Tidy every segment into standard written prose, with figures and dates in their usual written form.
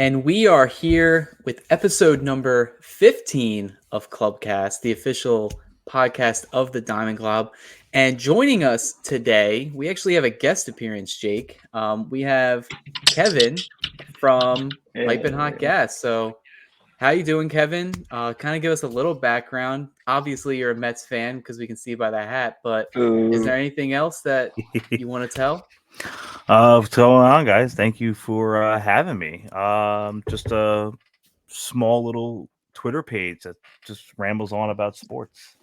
And we are here with episode number 15 of ClubCast, the official podcast of the Diamond Club. And joining us today, we actually have a guest appearance, Jake. We have Kevin from Piping Hot Gas. So, how you doing, Kevin? Kind of give us a little background. Obviously, you're a Mets fan because we can see by the hat. But is there anything else that you want to tell? What's going on, guys? Thank you for having me. Just a small little Twitter page that just rambles on about sports.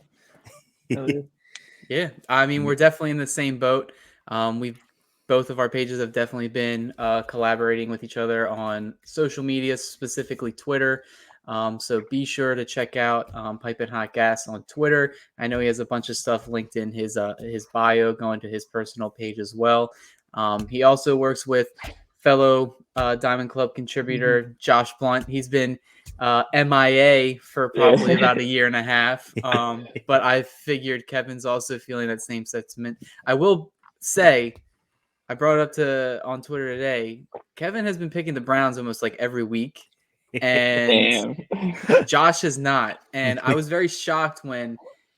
Yeah, I mean, we're definitely in the same boat. We've both of our pages have definitely been collaborating with each other on social media, specifically Twitter. So be sure to check out Piping Hot Gas on Twitter. I know he has a bunch of stuff linked in his bio, going to his personal page as well. He also works with fellow Diamond Club contributor Josh Blunt. He's been MIA for probably about a year and a half. But I figured Kevin's also feeling that same sentiment. I will say, I brought it up on Twitter today. Kevin has been picking the Browns almost like every week, and Josh is not. And I was very shocked when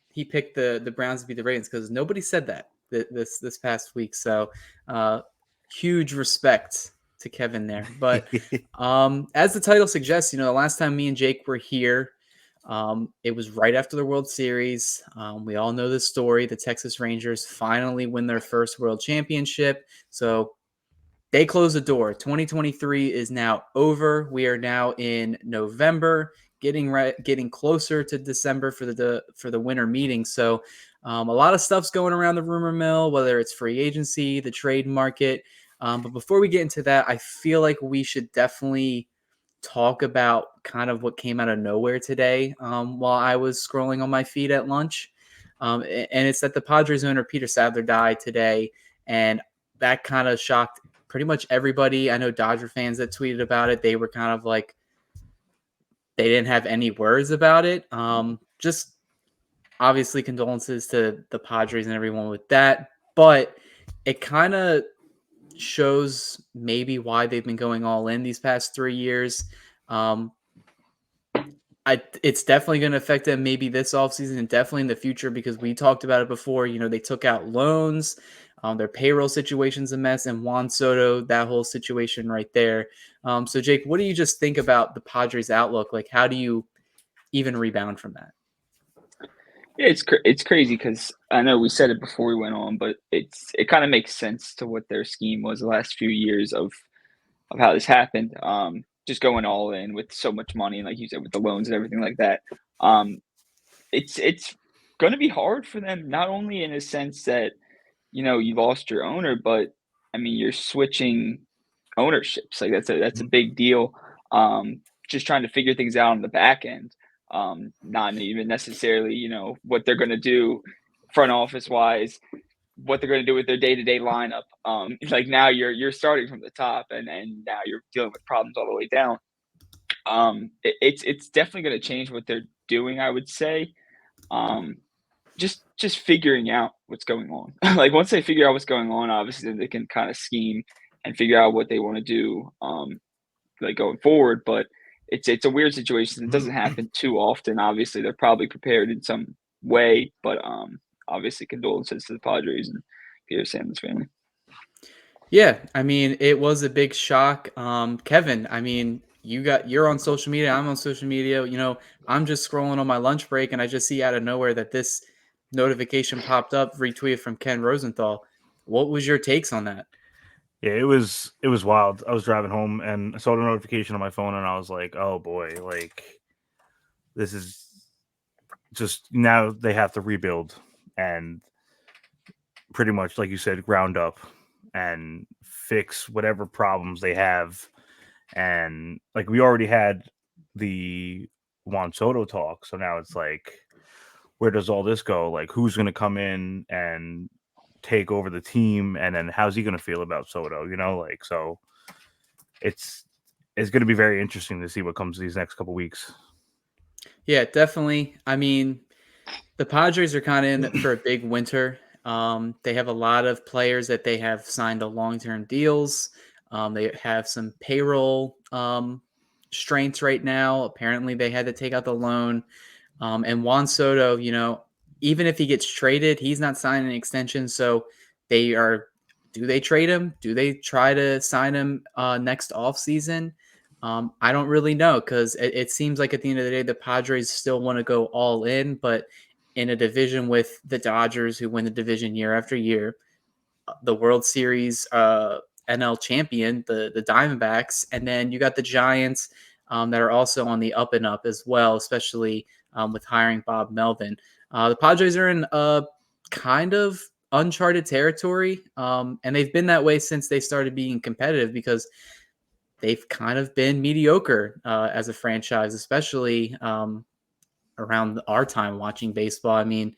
he picked the Browns to beat the Ravens because nobody said that this past week. So huge respect to Kevin there. But as the title suggests, the last time me and Jake were here, it was right after the World Series. We all know the story. The Texas Rangers finally win their first World Championship. So they close the door. 2023 is now over. We are now in November, getting closer to December for the winter meeting. So a lot of stuff's going around the rumor mill, whether it's free agency, the trade market. But before we get into that, I feel like we should definitely talk about kind of what came out of nowhere today while I was scrolling on my feed at lunch. And it's that the Padres owner, Peter Sadler, died today. And that kind of shocked pretty much everybody. I know Dodger fans that tweeted about it. They were kind of like, they didn't have any words about it. Just obviously condolences to the Padres and everyone with that. But it kind of shows maybe why they've been going all in these past 3 years. It's definitely going to affect them maybe this offseason and definitely in the future because we talked about it before. They took out loans. Their payroll situation's a mess. And Juan Soto, that whole situation right there. So, Jake, what do you just think about the Padres' outlook? Like, how do you even rebound from that? Yeah, it's crazy because I know we said it before we went on, but it kind of makes sense to what their scheme was the last few years of how this happened. Just going all in with so much money, and like you said, with the loans and everything like that. It's going to be hard for them, not only in a sense that you lost your owner, but I mean you're switching ownerships. Like that's a big deal. Just trying to figure things out on the back end. Not even necessarily, what they're going to do front office wise, what they're going to do with their day-to-day lineup. Like now you're starting from the top and now you're dealing with problems all the way down. It's definitely going to change what they're doing, I would say. Just figuring out what's going on. Like once they figure out what's going on, obviously then they can kind of scheme and figure out what they want to do, like going forward. But it's a weird situation. It doesn't happen too often. Obviously, they're probably prepared in some way, but obviously condolences to the Padres and Peter Sandler's family. Yeah, I mean, it was a big shock. Kevin, I mean, you're on social media, I'm on social media. I'm just scrolling on my lunch break and I just see out of nowhere that this notification popped up, retweeted from Ken Rosenthal. What was your takes on that? Yeah, it was wild. I was driving home and I saw the notification on my phone and I was like, "Oh boy, like this is just now they have to rebuild and pretty much like you said ground up and fix whatever problems they have." And like we already had the Juan Soto talk, so now it's like where does all this go? Like who's going to come in and take over the team, and then how's he going to feel about Soto? Like so, it's going to be very interesting to see what comes these next couple weeks. Yeah, definitely. I mean, the Padres are kind of in for a big winter. They have a lot of players that they have signed to long-term deals. They have some payroll strengths right now. Apparently, they had to take out the loan. And Juan Soto, even if he gets traded, he's not signing an extension. So do they trade him? Do they try to sign him next offseason? I don't really know because it seems like at the end of the day, the Padres still want to go all in, but in a division with the Dodgers who win the division year after year, the World Series NL champion, the Diamondbacks, and then you got the Giants that are also on the up and up as well, especially with hiring Bob Melvin. The Padres are in kind of uncharted territory, and they've been that way since they started being competitive because they've kind of been mediocre as a franchise, especially around our time watching baseball. I mean,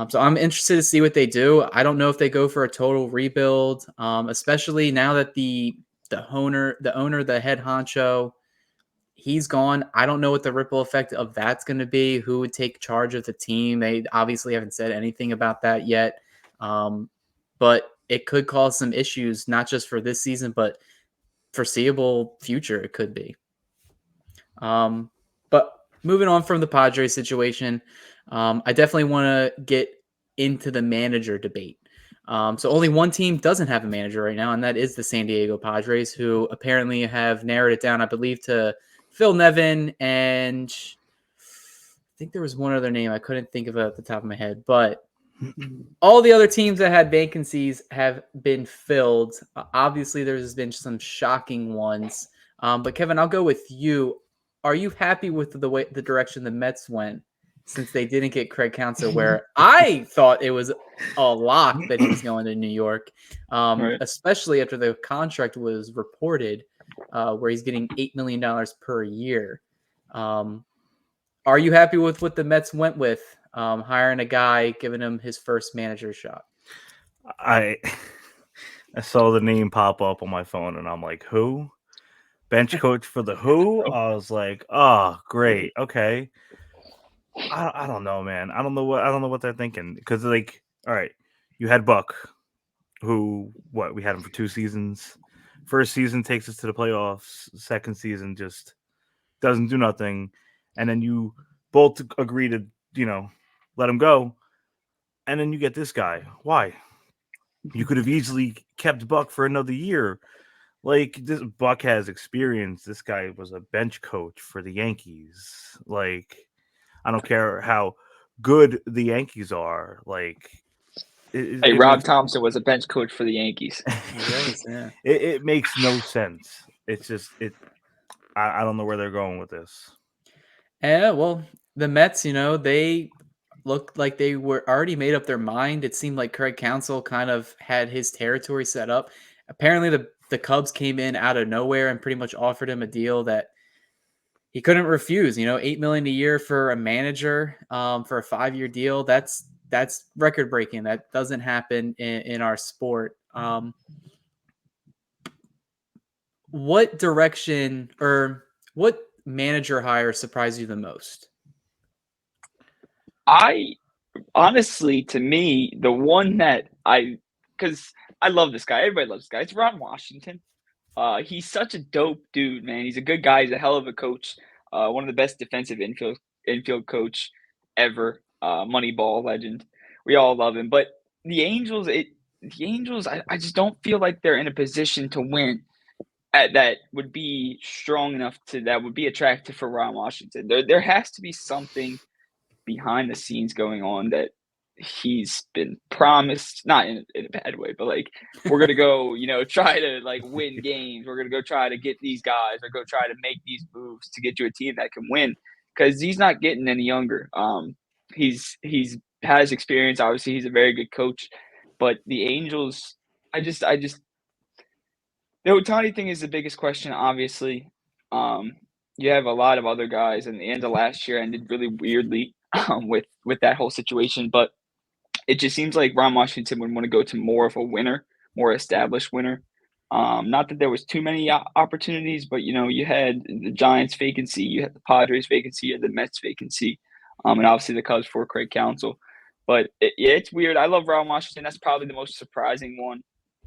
so I'm interested to see what they do. I don't know if they go for a total rebuild, especially now that the owner, the head honcho, he's gone. I don't know what the ripple effect of that's going to be. Who would take charge of the team? They obviously haven't said anything about that yet, but it could cause some issues, not just for this season, but foreseeable future. It could be. But moving on from the Padres situation, I definitely want to get into the manager debate. So only one team doesn't have a manager right now, and that is the San Diego Padres, who apparently have narrowed it down, I believe, to Phil Nevin, and I think there was one other name I couldn't think of it at the top of my head, but all the other teams that had vacancies have been filled. Obviously, there's been some shocking ones. But Kevin, I'll go with you. Are you happy with the direction the Mets went since they didn't get Craig Counsell, where I thought it was a lock that he was going to New York, Right. especially after the contract was reported, where he's getting $8 million per year. Are you happy with what the Mets went with, hiring a guy, giving him his first manager shot? I saw the name pop up on my phone, and I'm like, who? Bench coach for the who? I was like, oh, great, okay. I don't know, man. I don't know what they're thinking because, like, all right, you had Buck, who we had him for 2 seasons. First season takes us to the playoffs. Second season just doesn't do nothing, and then you both agree to let him go, and then you get this guy. Why? You could have easily kept Buck for another year. Like, this Buck has experience. This guy was a bench coach for the Yankees. Like, I don't care how good the Yankees are. Like, Rob Thompson was a bench coach for the Yankees. Yeah. It makes no sense. It's just I don't know where they're going with this. Yeah, well, the Mets, they looked like they were already made up their mind. It seemed like Craig Counsell kind of had his territory set up. Apparently, the Cubs came in out of nowhere and pretty much offered him a deal that he couldn't refuse. $8 million a year for a manager, for a 5-year deal. That's record breaking. That doesn't happen in our sport. What direction or what manager hire surprised you the most? Honestly, to me, the one that because I love this guy. Everybody loves this guy. It's Ron Washington. He's such a dope dude, man. He's a good guy. He's a hell of a coach. One of the best defensive infield coach ever. Moneyball legend. We all love him. But the Angels, I just don't feel like they're in a position to win. That would be strong enough that would be attractive for Ron Washington. There has to be something behind the scenes going on that he's been promised, not in a bad way, but like, we're going to go, try to like win games. We're going to go try to get these guys or go try to make these moves to get you a team that can win, because he's not getting any younger. He's has experience. Obviously, he's a very good coach, but the Angels, I just the Ohtani thing is the biggest question, obviously. You have a lot of other guys, and the end of last year ended really weirdly with that whole situation. But it just seems like Ron Washington would want to go to more of a winner, more established winner. Not that there was too many opportunities, but you had the Giants vacancy, you had the Padres vacancy, you had the Mets vacancy, and obviously the Cubs for Craig Counsell. But it's weird. I love Ron Washington. That's probably the most surprising one.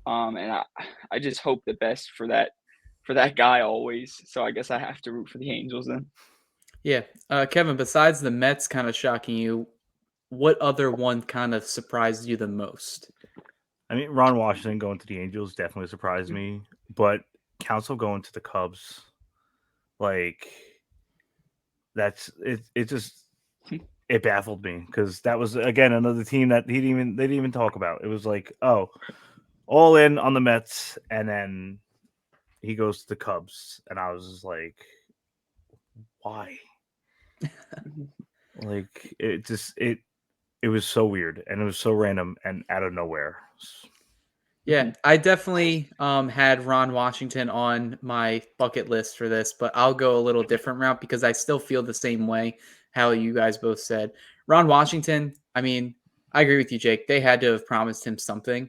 And I just hope the best for for that guy always. So I guess I have to root for the Angels then. Yeah. Kevin, besides the Mets kind of shocking you, what other one kind of surprised you the most? I mean, Ron Washington going to the Angels definitely surprised me, but Council going to the Cubs, like that's it. It just it baffled me because that was again another team that they didn't even talk about. It was like, oh, all in on the Mets, and then he goes to the Cubs, and I was just like, why? Like it was so weird and it was so random and out of nowhere. Yeah, I definitely had Ron Washington on my bucket list for this, but I'll go a little different route because I still feel the same way how you guys both said. Ron Washington, I mean, I agree with you, Jake. They had to have promised him something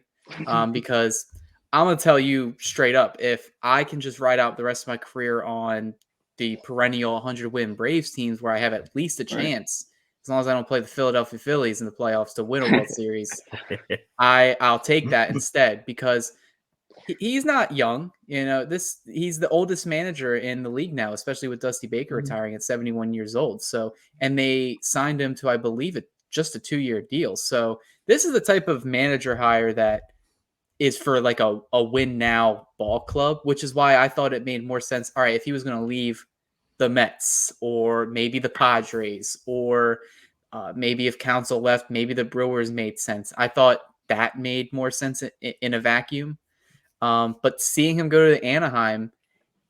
because I'm going to tell you straight up, if I can just ride out the rest of my career on the perennial 100-win Braves teams where I have at least a chance, as long as I don't play the Philadelphia Phillies in the playoffs to win a World Series, I'll take that instead because he's not young. You know, he's the oldest manager in the league now, especially with Dusty Baker retiring at 71 years old. So, and they signed him to, I believe, just a 2-year deal. So this is the type of manager hire that is for like a win now ball club, which is why I thought it made more sense. All right, if he was going to leave the Mets or maybe the Padres or maybe if Council left, maybe the Brewers made sense. I thought that made more sense in a vacuum. But seeing him go to Anaheim,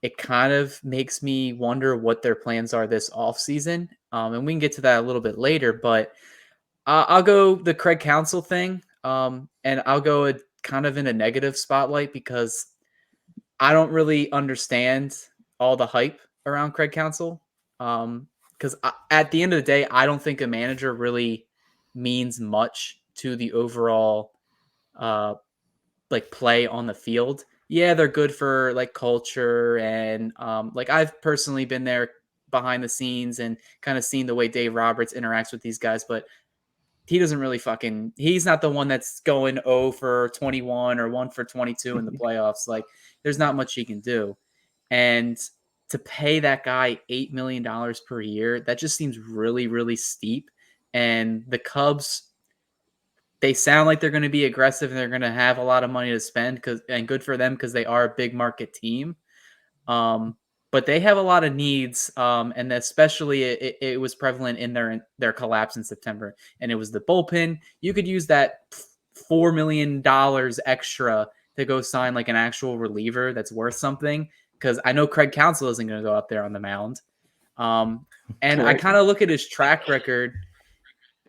it kind of makes me wonder what their plans are this offseason. And we can get to that a little bit later, but I'll go the Craig Council thing. And I'll go kind of in a negative spotlight because I don't really understand all the hype around Craig Council. Because at the end of the day, I don't think a manager really means much to the overall like play on the field. Yeah, they're good for like culture and like I've personally been there behind the scenes and kind of seen the way Dave Roberts interacts with these guys, but he doesn't really he's not the one that's going 0 for 21 or 1 for 22 in the playoffs. Like there's not much he can do. And to pay that guy $8 million per year, that just seems really, really steep. And the Cubs, they sound like they're going to be aggressive and they're going to have a lot of money to spend and good for them because they are a big market team. But they have a lot of needs, and especially it was prevalent in their collapse in September. And it was the bullpen. You could use that $4 million extra to go sign like an actual reliever that's worth something. Because I know Craig Counsell isn't going to go up there on the mound. And I kind of look at his track record.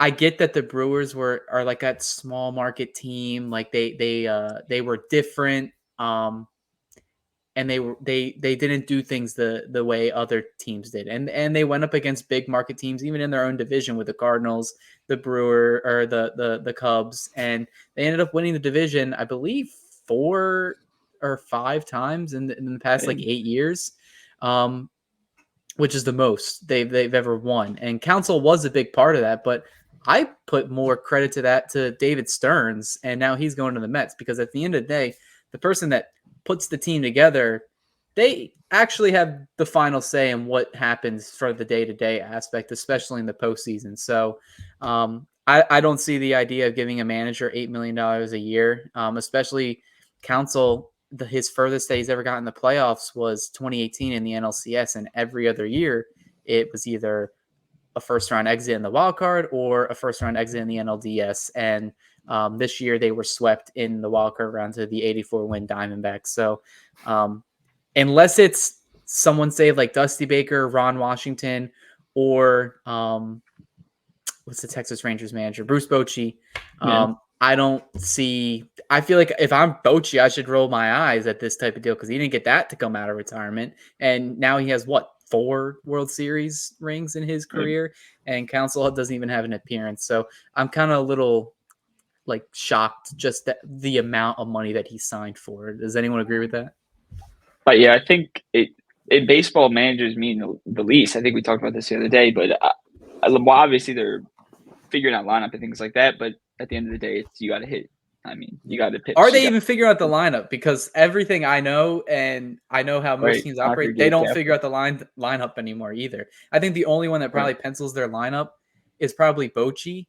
I get that the Brewers are like that small market team, like they were different, and they didn't do things the way other teams did, and they went up against big market teams even in their own division with the Cardinals, the Brewer or the Cubs, and they ended up winning the division, I believe 4 or 5 times in the past like 8 years. Which is the most they've ever won. And Council was a big part of that, but I put more credit to that to David Stearns, and now he's going to the Mets because at the end of the day, the person that puts the team together, they actually have the final say in what happens for the day-to-day aspect, especially in the postseason. So I don't see the idea of giving a manager $8 million a year, especially Council. His furthest that he's ever gotten in the playoffs was 2018 in the NLCS, and every other year it was either a first-round exit in the wild card or a first-round exit in the NLDS. And this year they were swept in the wild card round to the 84-win Diamondbacks. So unless it's someone say like Dusty Baker, Ron Washington, or what's the Texas Rangers manager, Bruce Bochy, I don't see. I feel like if I'm Bochy, I should roll my eyes at this type of deal because he didn't get that to come out of retirement, and now he has 4 World Series rings in his career, and Council doesn't even have an appearance. So I'm kind of a little like shocked just that the amount of money that he signed for. Does anyone agree with that? But yeah, I think baseball managers mean the least. I think we talked about this the other day, but obviously they're figuring out lineup and things like that. But at the end of the day, you got to hit I mean, you got to pitch. Are they even figuring out the lineup? Because everything I know, and I know how most teams operate, they don't figure out the lineup anymore either. I think the only one that probably pencils their lineup is probably Bochy.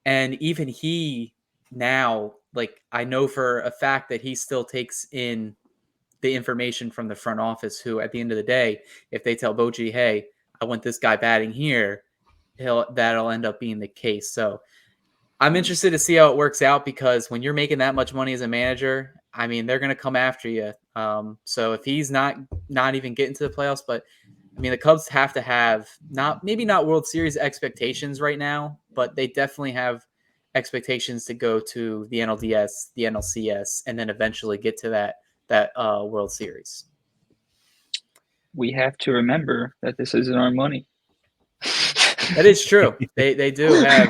And even he now, like, I know for a fact that he still takes in the information from the front office, who at the end of the day, if they tell Bochy, hey, I want this guy batting here, that'll end up being the case. So I'm interested to see how it works out, because when you're making that much money as a manager, I mean, they're going to come after you. So if he's not even getting to the playoffs, but I mean, the Cubs have to have maybe not World Series expectations right now, but they definitely have expectations to go to the NLDS, the NLCS, and then eventually get to that World Series. We have to remember that this isn't our money. That is true. They do have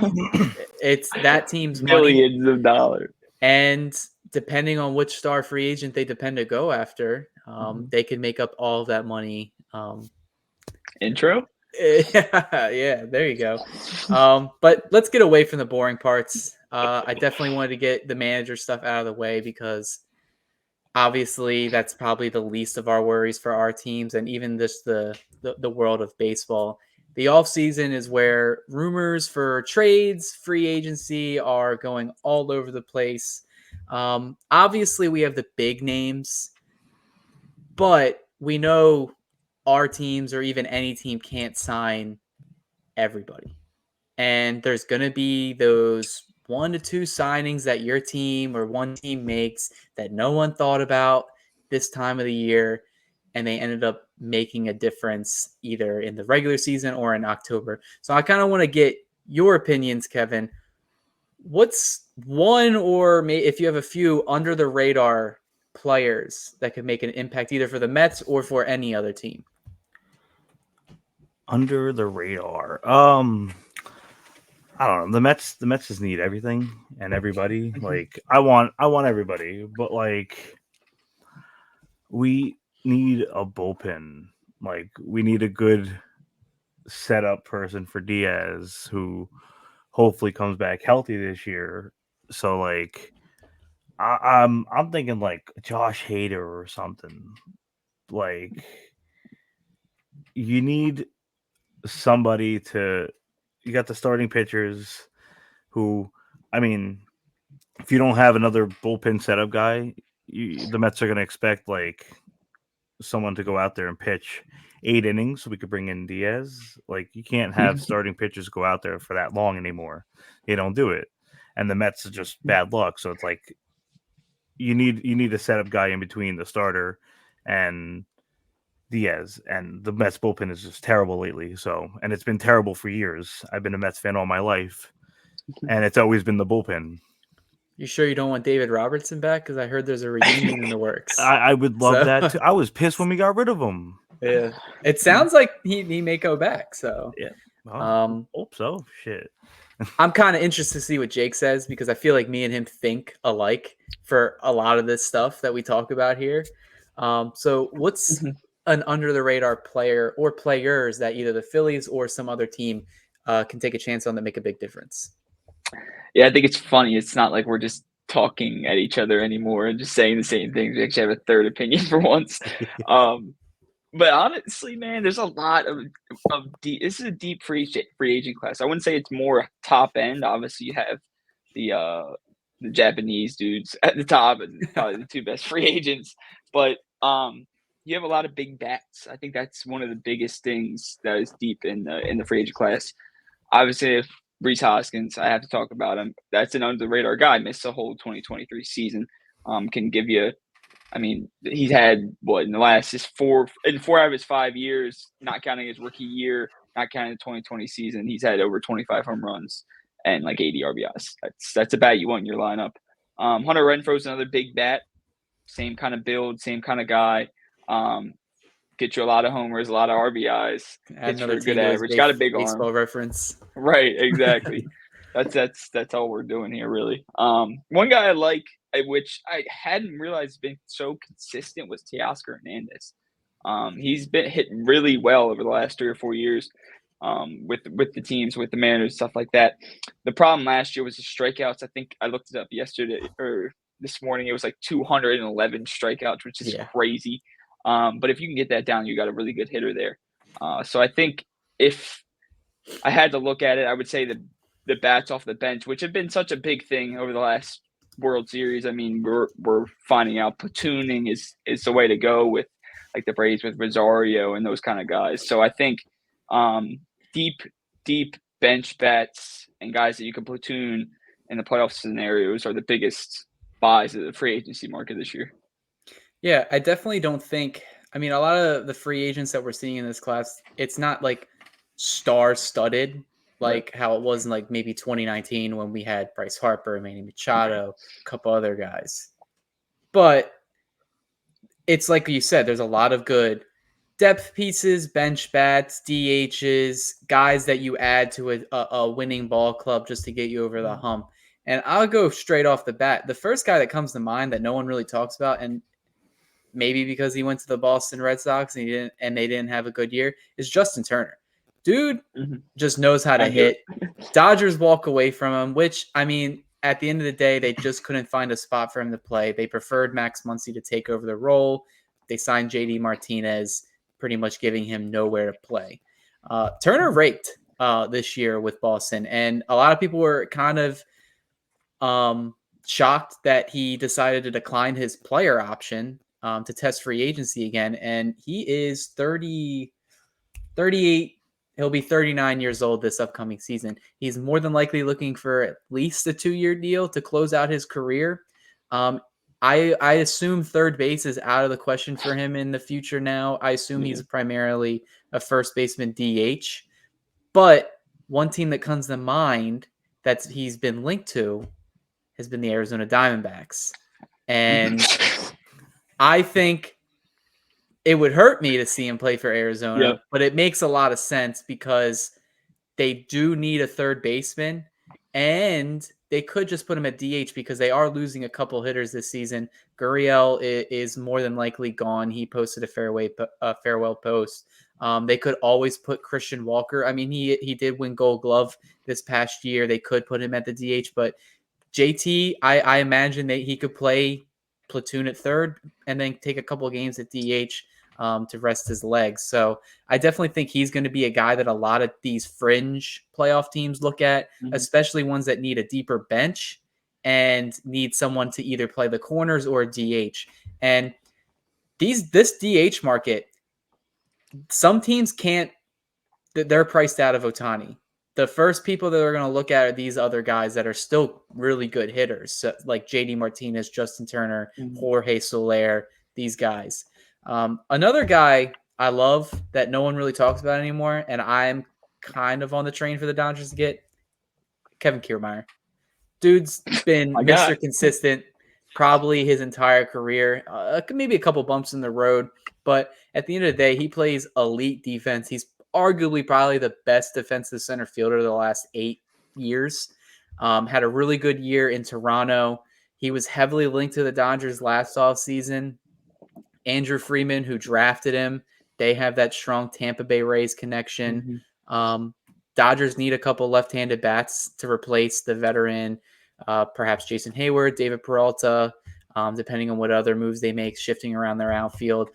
it's that team's millions of dollars, and depending on which star free agent they depend to go after, they can make up all of that money. Intro. Yeah, there you go. But let's get away from the boring parts. I definitely wanted to get the manager stuff out of the way, because obviously that's probably the least of our worries for our teams, and even just the world of baseball. The offseason is where rumors for trades, free agency are going all over the place. Obviously, we have the big names, but we know our teams, or even any team, can't sign everybody. And there's going to be those 1 to 2 signings that your team or one team makes that no one thought about this time of the year, and they ended up making a difference either in the regular season or in October. So I kind of want to get your opinions, Kevin. What's one, or if you have a few, under the radar players that could make an impact either for the Mets or for any other team? Under the radar. I don't know. The Mets just need everything and everybody. Like, I want everybody, but like, we need a bullpen. Like, we need a good setup person for Diaz, who hopefully comes back healthy this year. So like, I'm thinking like Josh Hader or something. Like, you need somebody to. You got the starting pitchers, who, I mean, if you don't have another bullpen setup guy, the Mets are going to expect like someone to go out there and pitch 8 innings so we could bring in Diaz. Like, you can't have starting pitchers go out there for that long anymore. They don't do it. And the Mets are just bad luck. So it's like you need a setup guy in between the starter and Diaz. And the Mets bullpen is just terrible lately. So, and it's been terrible for years. I've been a Mets fan all my life, and it's always been the bullpen. You sure you don't want David Robertson back? Because I heard there's a reunion in the works. I would love that too. I was pissed when we got rid of him. Yeah, it sounds like he may go back. So yeah, hope so. Shit. I'm kind of interested to see what Jake says, because I feel like me and him think alike for a lot of this stuff that we talk about here. So what's an under the radar player or players that either the Phillies or some other team can take a chance on that make a big difference? Yeah, I think it's funny. It's not like we're just talking at each other anymore and just saying the same things. We actually have a third opinion for once. But honestly, man, there's a lot of deep. This is a deep free agent class. I wouldn't say it's more top end. Obviously, you have the Japanese dudes at the top, and probably the 2 best free agents. But you have a lot of big bats. I think that's one of the biggest things that is deep in the free agent class. Obviously, if Rhys Hoskins, I have to talk about him. That's an under the radar guy. Missed the whole 2023 season. Can give you. I mean, he's had in the last 4 out of his 5 years, not counting his rookie year, not counting the 2020 season, he's had over 25 home runs and like 80 RBIs. That's a bat you want in your lineup. Hunter Renfroe's another big bat, same kind of build, same kind of guy. Get you a lot of homers, a lot of RBIs. Hits for a good average. Got a big baseball arm. Reference. Right, exactly. That's all we're doing here, really. One guy I like, which I hadn't realized been so consistent, was Teoscar Hernandez. He's been hitting really well over the last 3 or 4 years. with the teams, with the Mariners, stuff like that. The problem last year was the strikeouts. I think I looked it up yesterday or this morning. It was like 211 strikeouts, which is crazy. But if you can get that down, you got a really good hitter there. So I think if I had to look at it, I would say the bats off the bench, which have been such a big thing over the last World Series. I mean, we're finding out platooning is the way to go with like the Braves with Rosario and those kind of guys. So I think deep bench bats and guys that you can platoon in the playoff scenarios are the biggest buys of the free agency market this year. Yeah, I definitely don't think. I mean, a lot of the free agents that we're seeing in this class, it's not like star-studded like how it was in like maybe 2019 when we had Bryce Harper, Manny Machado, a couple other guys. But it's like you said, there's a lot of good depth pieces, bench bats, DHs, guys that you add to a winning ball club just to get you over the hump. And I'll go straight off the bat. The first guy that comes to mind that no one really talks about, and maybe because he went to the Boston Red Sox and they didn't have a good year, is Justin Turner. Dude just knows how to hit. Dodgers walk away from him, which, I mean, at the end of the day, they just couldn't find a spot for him to play. They preferred Max Muncy to take over the role. They signed JD Martinez, pretty much giving him nowhere to play. Turner raked this year with Boston, and a lot of people were kind of shocked that he decided to decline his player option to test free agency again. And he is 38. He'll be 39 years old this upcoming season. He's more than likely looking for at least a 2-year deal to close out his career. I assume third base is out of the question for him in the future now. I assume he's primarily a first baseman DH. But one team that comes to mind that he's been linked to has been the Arizona Diamondbacks. And I think it would hurt me to see him play for Arizona, but it makes a lot of sense because they do need a third baseman, and they could just put him at DH because they are losing a couple hitters this season. Gurriel is more than likely gone. He posted a farewell post. They could always put Christian Walker. I mean, he did win Gold Glove this past year. They could put him at the DH, but JT, I imagine that he could play platoon at third and then take a couple of games at DH to rest his legs. So I definitely think he's going to be a guy that a lot of these fringe playoff teams look at, especially ones that need a deeper bench and need someone to either play the corners or DH. And this DH market, some teams can't, they're priced out of Ohtani. The first people that are going to look at are these other guys that are still really good hitters, so like JD Martinez, Justin Turner, Jorge Soler, these guys. Another guy I love that no one really talks about anymore, and I'm kind of on the train for the Dodgers to get, Kevin Kiermaier. Dude's been Mr. Consistent probably his entire career. Maybe a couple bumps in the road, but at the end of the day, he plays elite defense. He's arguably probably the best defensive center fielder of the last 8 years. Had a really good year in Toronto. He was heavily linked to the Dodgers last offseason. Andrew Freeman, who drafted him, they have that strong Tampa Bay Rays connection. Dodgers need a couple left-handed bats to replace the veteran, perhaps Jason Hayward, David Peralta, depending on what other moves they make, shifting around their outfield.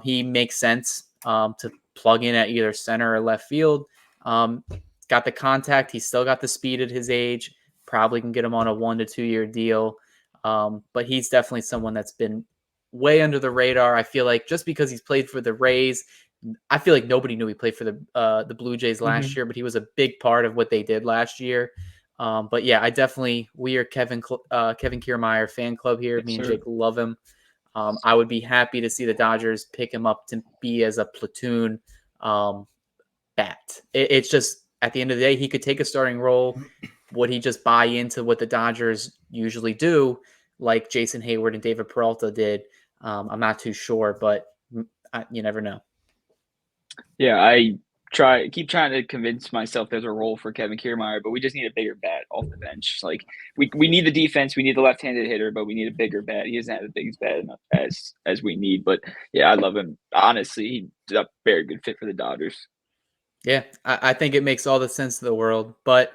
He makes sense to plug in at either center or left field. Got the contact. He's still got the speed at his age. Probably can get him on a 1 to 2 year deal. But he's definitely someone that's been way under the radar. I feel like just because he's played for the Rays, I feel like nobody knew he played for the Blue Jays last year, but he was a big part of what they did last year. But yeah, we are Kevin Kiermaier fan club here. Me and Jake love him. I would be happy to see the Dodgers pick him up to be as a platoon bat. It's just at the end of the day, he could take a starting role. Would he just buy into what the Dodgers usually do, like Jason Hayward and David Peralta did? I'm not too sure, but you never know. Yeah, I keep trying to convince myself there's a role for Kevin Kiermaier, but we just need a bigger bat off the bench. Like we need the defense, we need the left-handed hitter, but we need a bigger bat. He doesn't have the biggest bat enough as we need. But yeah, I love him. Honestly, he's a very good fit for the Dodgers. Yeah, I think it makes all the sense in the world. But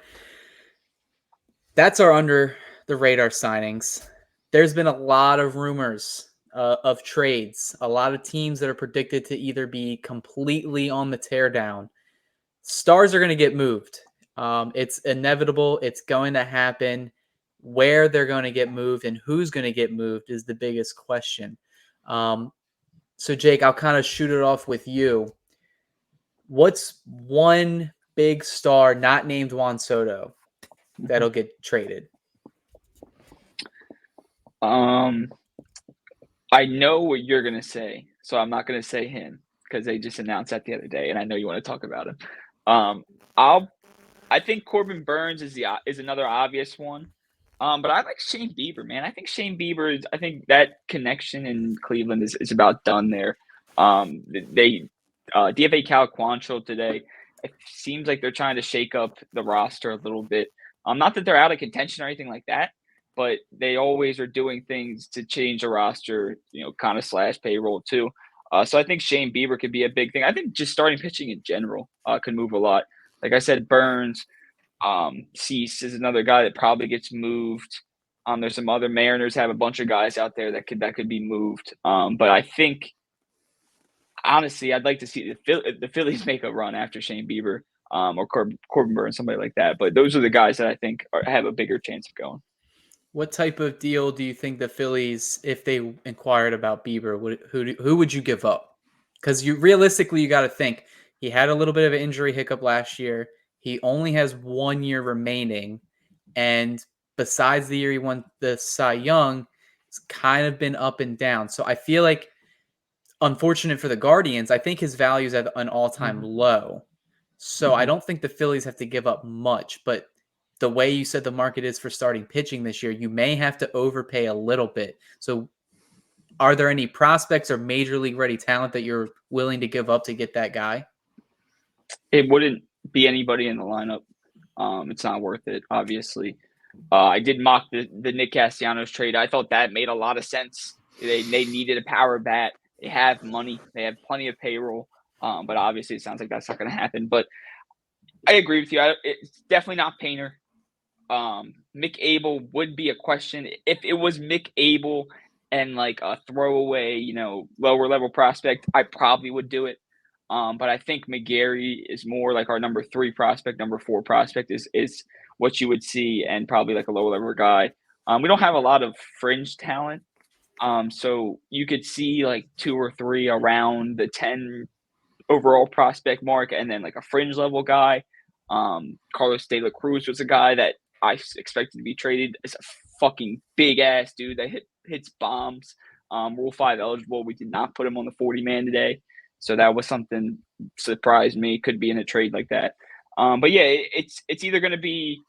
that's our under the radar signings. There's been a lot of rumors of trades, a lot of teams that are predicted to either be completely on the teardown. Stars are going to get moved. It's inevitable. It's going to happen. Where they're going to get moved and who's going to get moved is the biggest question. So, Jake, I'll kind of shoot it off with you. What's one big star not named Juan Soto that'll get traded? I know what you're gonna say, so I'm not gonna say him because they just announced that the other day, and I know you want to talk about him. Um, I think Corbin Burns is another obvious one. But I like Shane Bieber, man. I think Shane Bieber I think that connection in Cleveland is about done there. They DFA Cal Quantrill today. It seems like they're trying to shake up the roster a little bit. Not that they're out of contention or anything like that, but they always are doing things to change the roster, kind of slash payroll too. So I think Shane Bieber could be a big thing. I think just starting pitching in general could move a lot. Like I said, Burns, Cease is another guy that probably gets moved. There's some other Mariners have a bunch of guys out there that could be moved. But I think honestly, I'd like to see the Phillies make a run after Shane Bieber or Corbin Burns, somebody like that. But those are the guys that I think have a bigger chance of going. What type of deal do you think the Phillies, if they inquired about Bieber, who would you give up? Because realistically, you got to think he had a little bit of an injury hiccup last year. He only has 1 year remaining, and besides the year he won the Cy Young, it's kind of been up and down. So I feel like, unfortunate for the Guardians, I think his value is at an all-time low. So I don't think the Phillies have to give up much, but the way you said the market is for starting pitching this year, you may have to overpay a little bit. So are there any prospects or major league ready talent that you're willing to give up to get that guy? It wouldn't be anybody in the lineup. It's not worth it, obviously. I did mock the Nick Castellanos trade. I thought that made a lot of sense. They needed a power bat. They have money. They have plenty of payroll. But obviously, it sounds like that's not going to happen. But I agree with you. It's definitely not Painter. Mick Abel would be a question. If it was Mick Abel and like a throwaway, lower level prospect, I probably would do it. But I think McGarry is more like our number 3 prospect, number 4 prospect is what you would see, and probably like a lower level guy. We don't have a lot of fringe talent. So you could see like 2 or 3 around the 10 overall prospect mark, and then like a fringe level guy. Carlos De La Cruz was a guy that I expected to be traded. It's a fucking big ass dude that hits bombs. Rule 5 eligible. We did not put him on the 40-man today. So that was something surprised me. Could be in a trade like that. But yeah, it's either going to be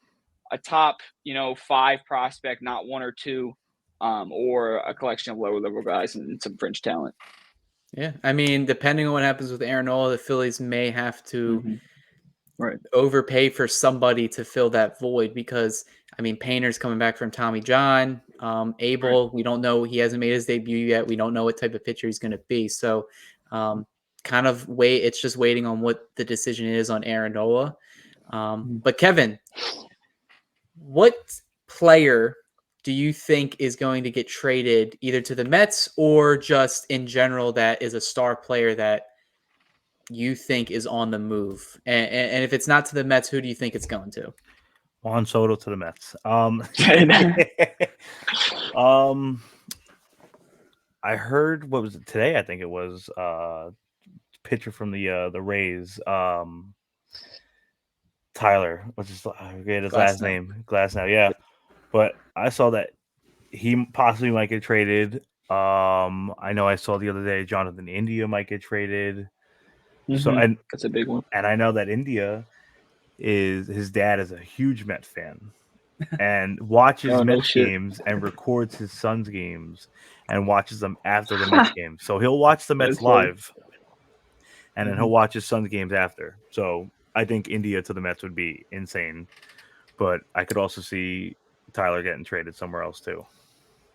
a top, 5 prospect, not 1 or 2, or a collection of lower level guys and some fringe talent. Yeah, I mean, depending on what happens with Aaron Nola, the Phillies may have to overpay for somebody to fill that void because, I mean, Painter's coming back from Tommy John. Abel, we don't know. He hasn't made his debut yet. We don't know what type of pitcher he's going to be. So kind of wait. It's just waiting on what the decision is on Aaron Nola. But Kevin, what player do you think is going to get traded either to the Mets or just in general that is a star player that you think is on the move? And if it's not to the Mets, who do you think it's going to? Juan Soto to the Mets. I heard, what was it today? I think it was pitcher from the Rays, Tyler. I forget his last name. Glasnow, yeah. But I saw that he possibly might get traded. I know I saw the other day Jonathan India might get traded. So and that's a big one. And I know that India his dad is a huge Mets fan and watches Mets games and records his son's games and watches them after the Mets game. So he'll watch the Mets live and then he'll watch his son's games after. So I think India to the Mets would be insane. But I could also see Tyler getting traded somewhere else too.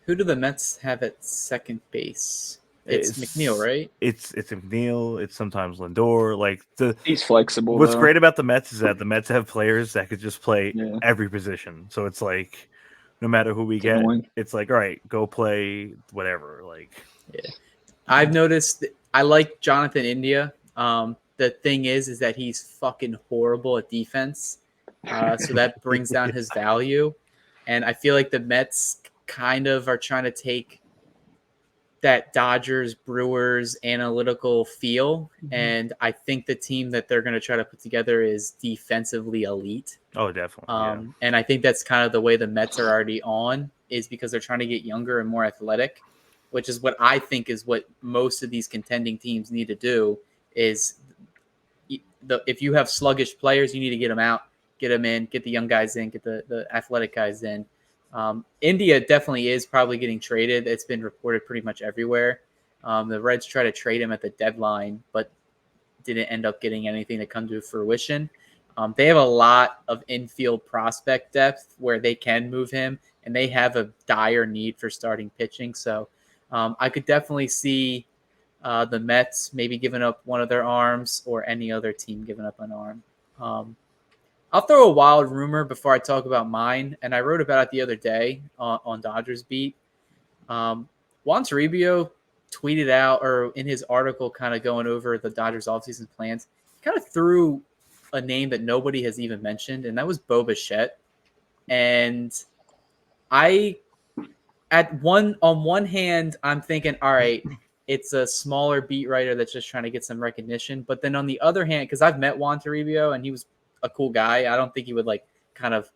Who do the Mets have at second base? It's McNeil, right? It's McNeil. It's sometimes Lindor. Like He's flexible. what's though. great about the Mets is that the Mets have players that could just play Yeah. every position. So it's like no matter who we get, Annoying. it's like all right, go play whatever. Like I've noticed I like Jonathan India. The thing is that he's fucking horrible at defense. So that brings down his value. And I feel like the Mets kind of are trying to take that Dodgers Brewers analytical feel. And I think the team that they're going to try to put together is defensively elite. oh, definitely. And I think that's kind of the way the Mets are already on, is because they're trying to get younger and more athletic, which is what I think is what most of these contending teams need to do. Is if you have sluggish players, you need to get them out, get them in, get the young guys in, get the athletic guys in. India definitely is probably getting traded. It's been reported pretty much everywhere. The Reds try to trade him at the deadline, but didn't end up getting anything to come to fruition. They have a lot of infield prospect depth where they can move him, and they have a dire need for starting pitching. So I could definitely see the Mets maybe giving up one of their arms, or any other team giving up an arm. I'll throw a wild rumor before I talk about mine, and I wrote about it the other day on Dodgers Beat. Juan Toribio tweeted out, or in his article kind of going over the Dodgers offseason plans, kind of threw a name that nobody has even mentioned, and that was Bo Bichette. And on one hand, I'm thinking, all right, it's a smaller beat writer that's just trying to get some recognition. But then on the other hand, because I've met Juan Toribio and he was a cool guy, I don't think he would like kind of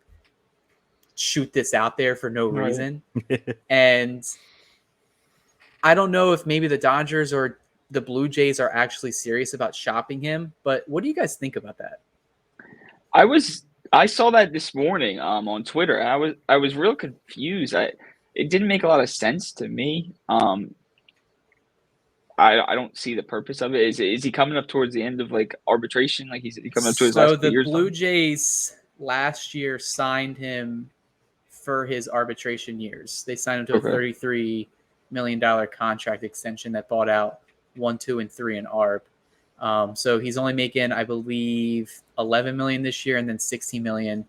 shoot this out there for no reason. And I don't know if maybe the Dodgers or the Blue Jays are actually serious about shopping him. But what do you guys think about that? I saw that this morning on Twitter, and I was real confused. It didn't make a lot of sense to me. I don't see the purpose of it. Is he coming up towards the end of like arbitration? Like he's coming up to his last So the years? Blue Jays last year signed him for his arbitration years. They signed him to a $33 million contract extension that bought out 1, 2, and 3 in ARB. So he's only making, I believe, $11 million this year, and then $16 million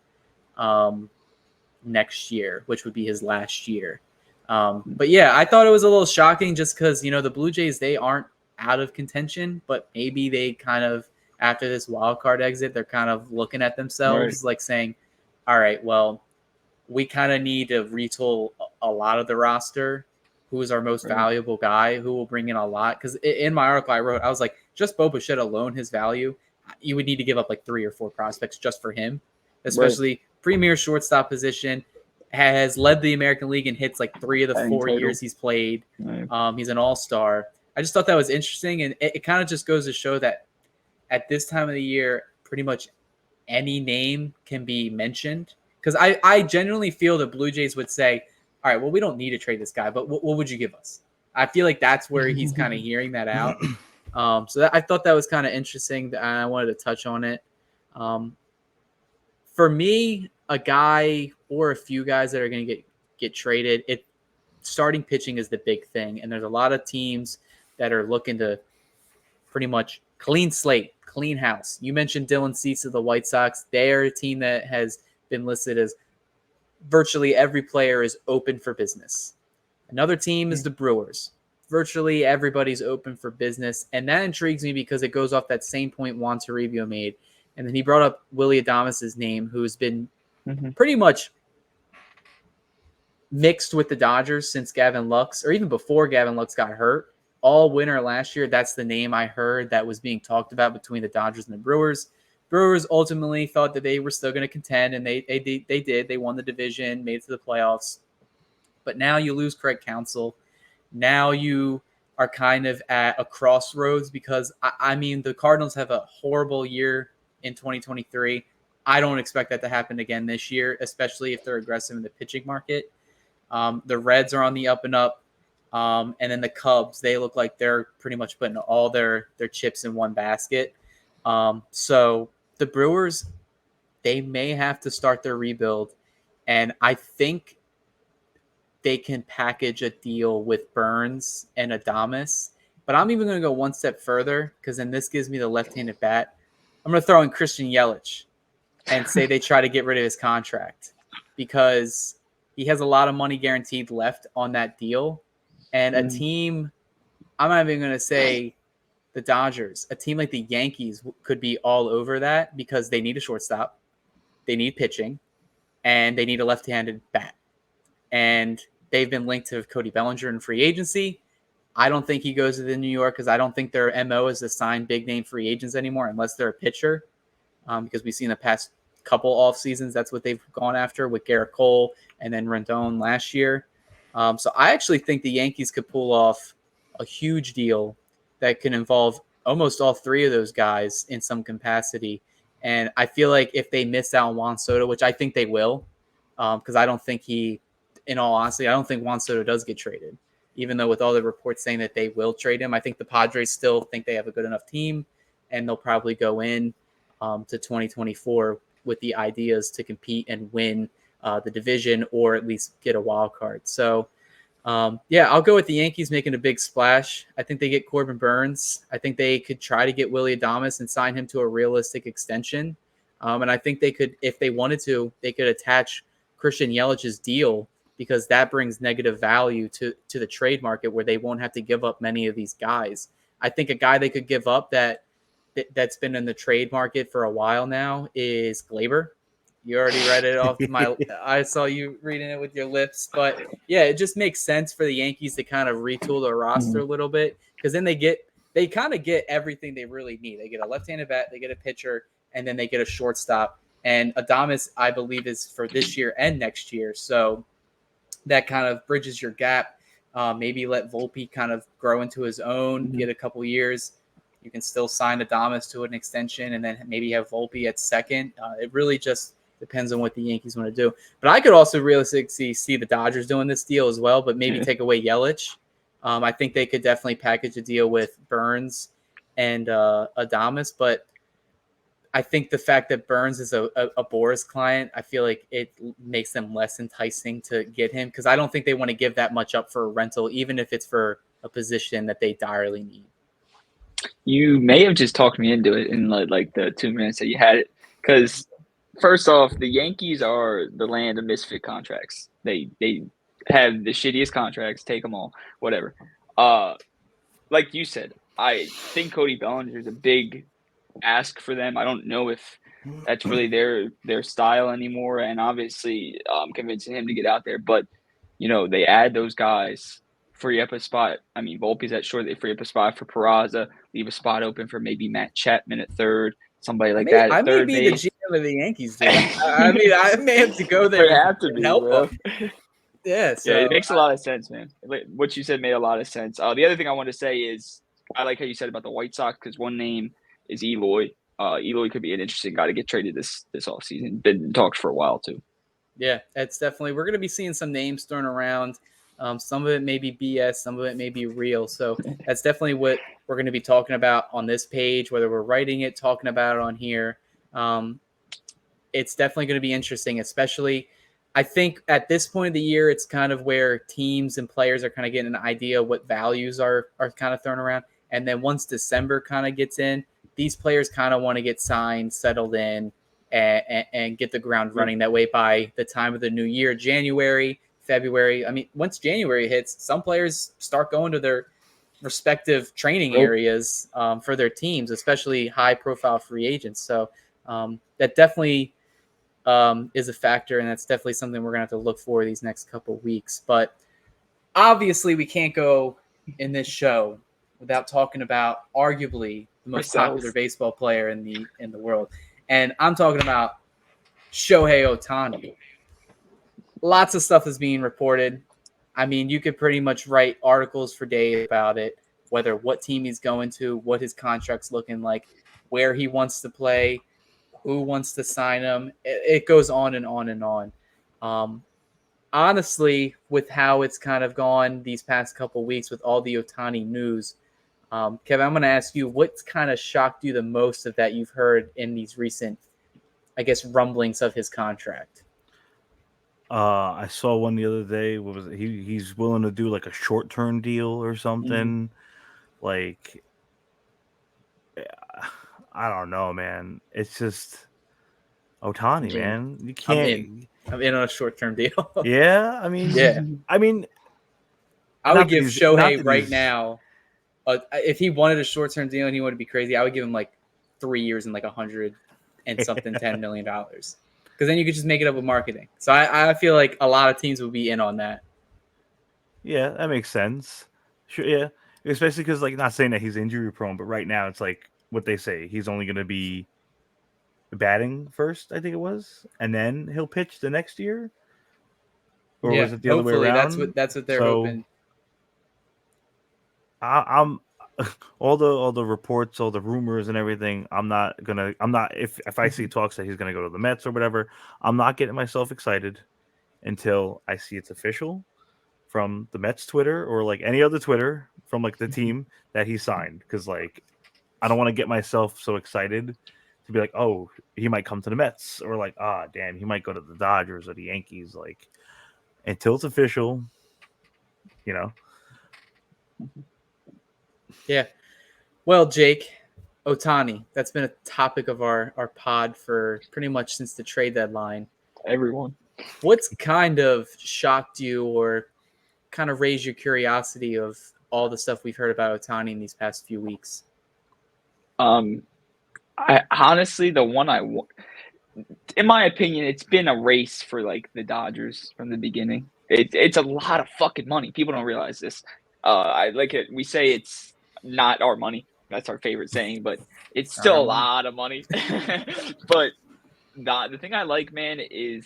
next year, which would be his last year. But yeah, I thought it was a little shocking just because, the Blue Jays, they aren't out of contention, but maybe they kind of, after this wild card exit, they're kind of looking at themselves like saying, all right, well, we kind of need to retool a lot of the roster. Who is our most valuable guy? Who will bring in a lot? Because in my article I was like, just Bo Bichette alone, his value, you would need to give up like 3 or 4 prospects just for him, especially premier shortstop position. Has led the American League in hits like 3 of the 4 years he's played. He's an all-star. I just thought that was interesting, and it kind of just goes to show that at this time of the year, pretty much any name can be mentioned. Because I genuinely feel the Blue Jays would say, all right, well, we don't need to trade this guy, but what would you give us? I feel like that's where he's kind of hearing that out. I thought that was kind of interesting. I wanted to touch on it. For me, a guy or a few guys that are going to get traded, starting pitching is the big thing. And there's a lot of teams that are looking to pretty much clean slate, clean house. You mentioned Dylan Cease of the White Sox. They are a team that has been listed as virtually every player is open for business. Another team is the Brewers. Virtually everybody's open for business. And that intrigues me because it goes off that same point Juan Toribio made. And then he brought up Willy Adames' name, who's been pretty much mixed with the Dodgers since Gavin Lux, or even before Gavin Lux got hurt. All winter last year, that's the name I heard that was being talked about between the Dodgers and the Brewers. Brewers ultimately thought that they were still going to contend, and they did. They won the division, made it to the playoffs. But now you lose Craig Counsell. Now you are kind of at a crossroads because, I mean, the Cardinals have a horrible year in 2023. I don't expect that to happen again this year, especially if they're aggressive in the pitching market. The Reds are on the up and up. And then the Cubs, they look like they're pretty much putting all their chips in one basket. So the Brewers, they may have to start their rebuild. And I think they can package a deal with Burns and Adames But I'm even going to go one step further because then this gives me the left-handed bat. I'm going to throw in Christian Yelich and say they try to get rid of his contract because he has a lot of money guaranteed left on that deal. And a team, I'm not even going to say the Dodgers, a team like the Yankees could be all over that because they need a shortstop, they need pitching, and they need a left-handed bat. And they've been linked to Cody Bellinger in free agency. I don't think he goes to the New York because I don't think their MO is to sign big-name free agents anymore unless they're a pitcher. Because we've seen the past couple off seasons, that's what they've gone after with Garrett Cole and then Rendon last year. So I actually think the Yankees could pull off a huge deal that can involve almost all three of those guys in some capacity. And I feel like if they miss out on Juan Soto, which I think they will, because I don't think in all honesty, I don't think Juan Soto does get traded. Even though with all the reports saying that they will trade him, I think the Padres still think they have a good enough team, and they'll probably go in to 2024 with the ideas to compete and win the division or at least get a wild card. So, I'll go with the Yankees making a big splash. I think they get Corbin Burns. I think they could try to get Willie Adames and sign him to a realistic extension. And I think they could, if they wanted to, they could attach Christian Yelich's deal because that brings negative value to the trade market where they won't have to give up many of these guys. I think a guy they could give up that's been in the trade market for a while now is Glaber. You already read it off I saw you reading it with your lips, but yeah, it just makes sense for the Yankees to kind of retool their roster a little bit because then they kind of get everything they really need. They get a left-handed bat, they get a pitcher, and then they get a shortstop. And Adames, I believe, is for this year and next year. So that kind of bridges your gap. Maybe let Volpe kind of grow into his own, get a couple years. You can still sign Adames to an extension and then maybe have Volpe at second. It really just depends on what the Yankees want to do. But I could also realistically see the Dodgers doing this deal as well, but maybe take away Yelich. I think they could definitely package a deal with Burns and Adames, but I think the fact that Burns is a Boras client, I feel like it makes them less enticing to get him because I don't think they want to give that much up for a rental, even if it's for a position that they direly need. You may have just talked me into it in like the 2 minutes that you had it. Because first off, the Yankees are the land of misfit contracts. They have the shittiest contracts. Take them all, whatever. Like you said, I think Cody Bellinger is a big ask for them. I don't know if that's really their style anymore, and obviously convincing him to get out there. But they add those guys, free up a spot. I mean, Volpe's at short. They free up a spot for Peraza, leave a spot open for maybe Matt Chapman at third, somebody like that at third base. I may be the GM of the Yankees, dude. I mean, I may have to go there and help bro. them. Yeah, so it makes a lot of sense, man. What you said made a lot of sense. The other thing I want to say is I like how you said about the White Sox because one name is Eloy. Eloy could be an interesting guy to get traded this offseason. Been talked for a while too. Yeah, it's definitely. We're going to be seeing some names thrown around. Some of it may be BS, some of it may be real. So that's definitely what we're going to be talking about on this page, whether we're writing it, talking about it on here. It's definitely going to be interesting, especially I think at this point of the year, it's kind of where teams and players are kind of getting an idea of what values are kind of thrown around. And then once December kind of gets in, these players kind of want to get signed, settled in, and get the ground running. That way by the time of the new year, January, February. I mean, once January hits, some players start going to their respective training areas for their teams, especially high-profile free agents. So that definitely is a factor, and that's definitely something we're going to have to look for these next couple of weeks. But obviously, we can't go in this show without talking about arguably the most popular baseball player in the world. And I'm talking about Shohei Ohtani. Lots of stuff is being reported. I mean, you could pretty much write articles for days about it, whether what team he's going to, what his contract's looking like, where he wants to play, who wants to sign him. It goes on and on and on. Honestly, with how it's kind of gone these past couple of weeks with all the Ohtani news, Kevin, I'm going to ask you, what's kind of shocked you the most of that you've heard in these recent, I guess, rumblings of his contract? I saw one the other day. What was it? He's willing to do like a short-term deal or something. Like, I don't know, man. It's just Ohtani, man. You can't. I'm in on a short-term deal. Yeah, I mean, Yeah. I mean, I would not that give he's not Shohei that right he's now, if he wanted a short-term deal and he wanted to be crazy, I would give him like 3 years and like 100 and something $10 million. Because then you could just make it up with marketing. So I feel like a lot of teams would be in on that. Yeah, that makes sense. Sure, yeah, especially because like not saying that he's injury prone, but right now it's like what they say he's only going to be batting first, I think it was, and then he'll pitch the next year, or Yeah, was it the other way hopefully around? that's what they're So hoping. I'm all the reports, all the rumors and everything. I'm not if I see talks that he's gonna go to the Mets or whatever, I'm not getting myself excited until I see it's official from the Mets Twitter or like any other Twitter from like the team that he signed. Because like I don't want to get myself so excited to be like, oh, he might come to the Mets, or like, ah, damn, he might go to the Dodgers or the Yankees. Like until it's official, you know. Yeah. Well, Jake, Ohtani, that's been a topic of our pod for pretty much since the trade deadline. Everyone. What's kind of shocked you or kind of raised your curiosity of all the stuff we've heard about Ohtani in these past few weeks? I honestly, the one in my opinion, it's been a race for like the Dodgers from the beginning. It's a lot of fucking money. People don't realize this. I like it. We say it's not our money. That's our favorite saying, but it's still a lot of money. But the thing I like, man, is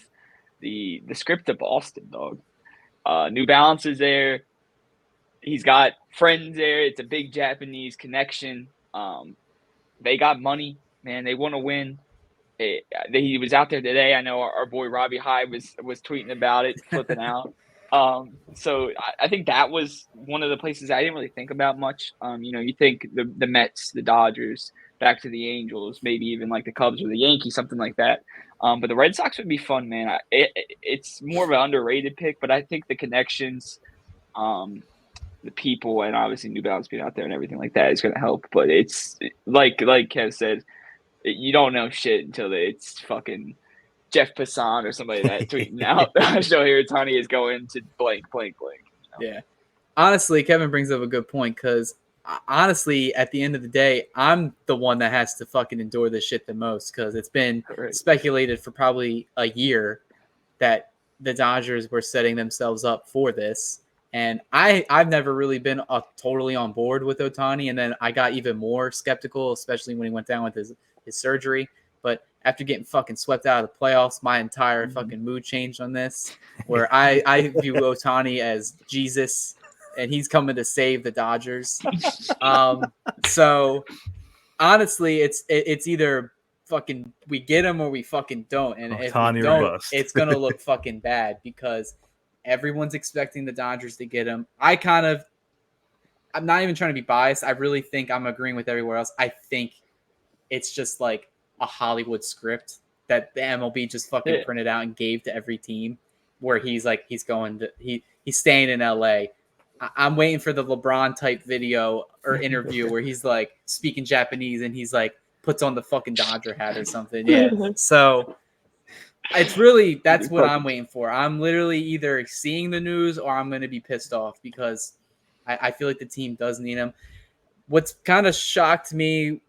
the script of Boston, dog. New Balance is there. He's got friends there. It's a big Japanese connection. They got money, man. They want to win. He was out there today. I know our boy Robbie High was tweeting about it, flipping out. So I think that was one of the places I didn't really think about much. You think the Mets, the Dodgers, back to the Angels, maybe even like the Cubs or the Yankees, something like that. But the Red Sox would be fun, man. It's more of an underrated pick, but I think the connections, the people, and obviously New Balance being out there and everything like that is going to help. But it's like Kev said, you don't know shit until it's fucking Jeff Passan or somebody that tweeting out Shohei Ohtani is going to blank. Yeah. Honestly, Kevin brings up a good point because honestly, at the end of the day, I'm the one that has to fucking endure this shit the most because it's been speculated for probably a year that the Dodgers were setting themselves up for this. And I've never really been totally on board with Ohtani. And then I got even more skeptical, especially when he went down with his surgery. But after getting fucking swept out of the playoffs, my entire fucking mood changed on this, where I view Ohtani as Jesus, and he's coming to save the Dodgers. So honestly, it's either fucking we get him or we fucking don't. And if we Ohtani or don't, bust. it's gonna look fucking bad because everyone's expecting the Dodgers to get him. I'm not even trying to be biased. I really think I'm agreeing with everywhere else. I think it's just like a Hollywood script that the MLB just fucking printed out and gave to every team, where he's staying in LA. I'm waiting for the LeBron type video or interview where he's like speaking Japanese and he's like puts on the fucking Dodger hat or something. Yeah. So that's what I'm waiting for. I'm literally either seeing the news or I'm going to be pissed off because I feel like the team does need him. What's kind of shocked me,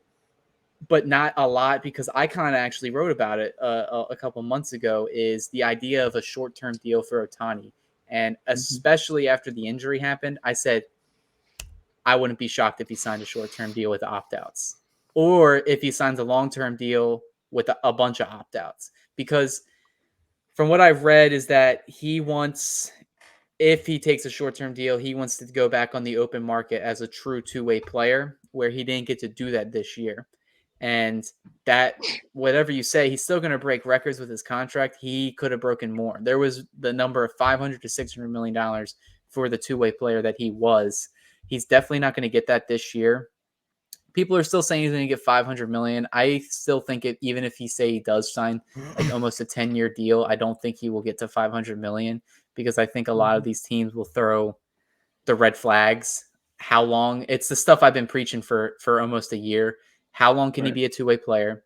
but not a lot, because I kind of actually wrote about it a couple months ago, is the idea of a short-term deal for Ohtani. And especially after the injury happened, I said I wouldn't be shocked if he signed a short-term deal with opt-outs, or if he signs a long-term deal with a bunch of opt-outs. Because from what I've read is that he wants, if he takes a short-term deal, he wants to go back on the open market as a true two-way player, where he didn't get to do that this year. And that, whatever you say, he's still going to break records with his contract. He could have broken more. There was the number of $500 to $600 million for the two-way player that he was. He's definitely not going to get that this year. People are still saying he's going to get $500 million. I still think even if he does sign like almost a 10-year deal, I don't think he will get to $500 million, because I think a lot of these teams will throw the red flags how long. It's the stuff I've been preaching for almost a year. How long can he be a two-way player?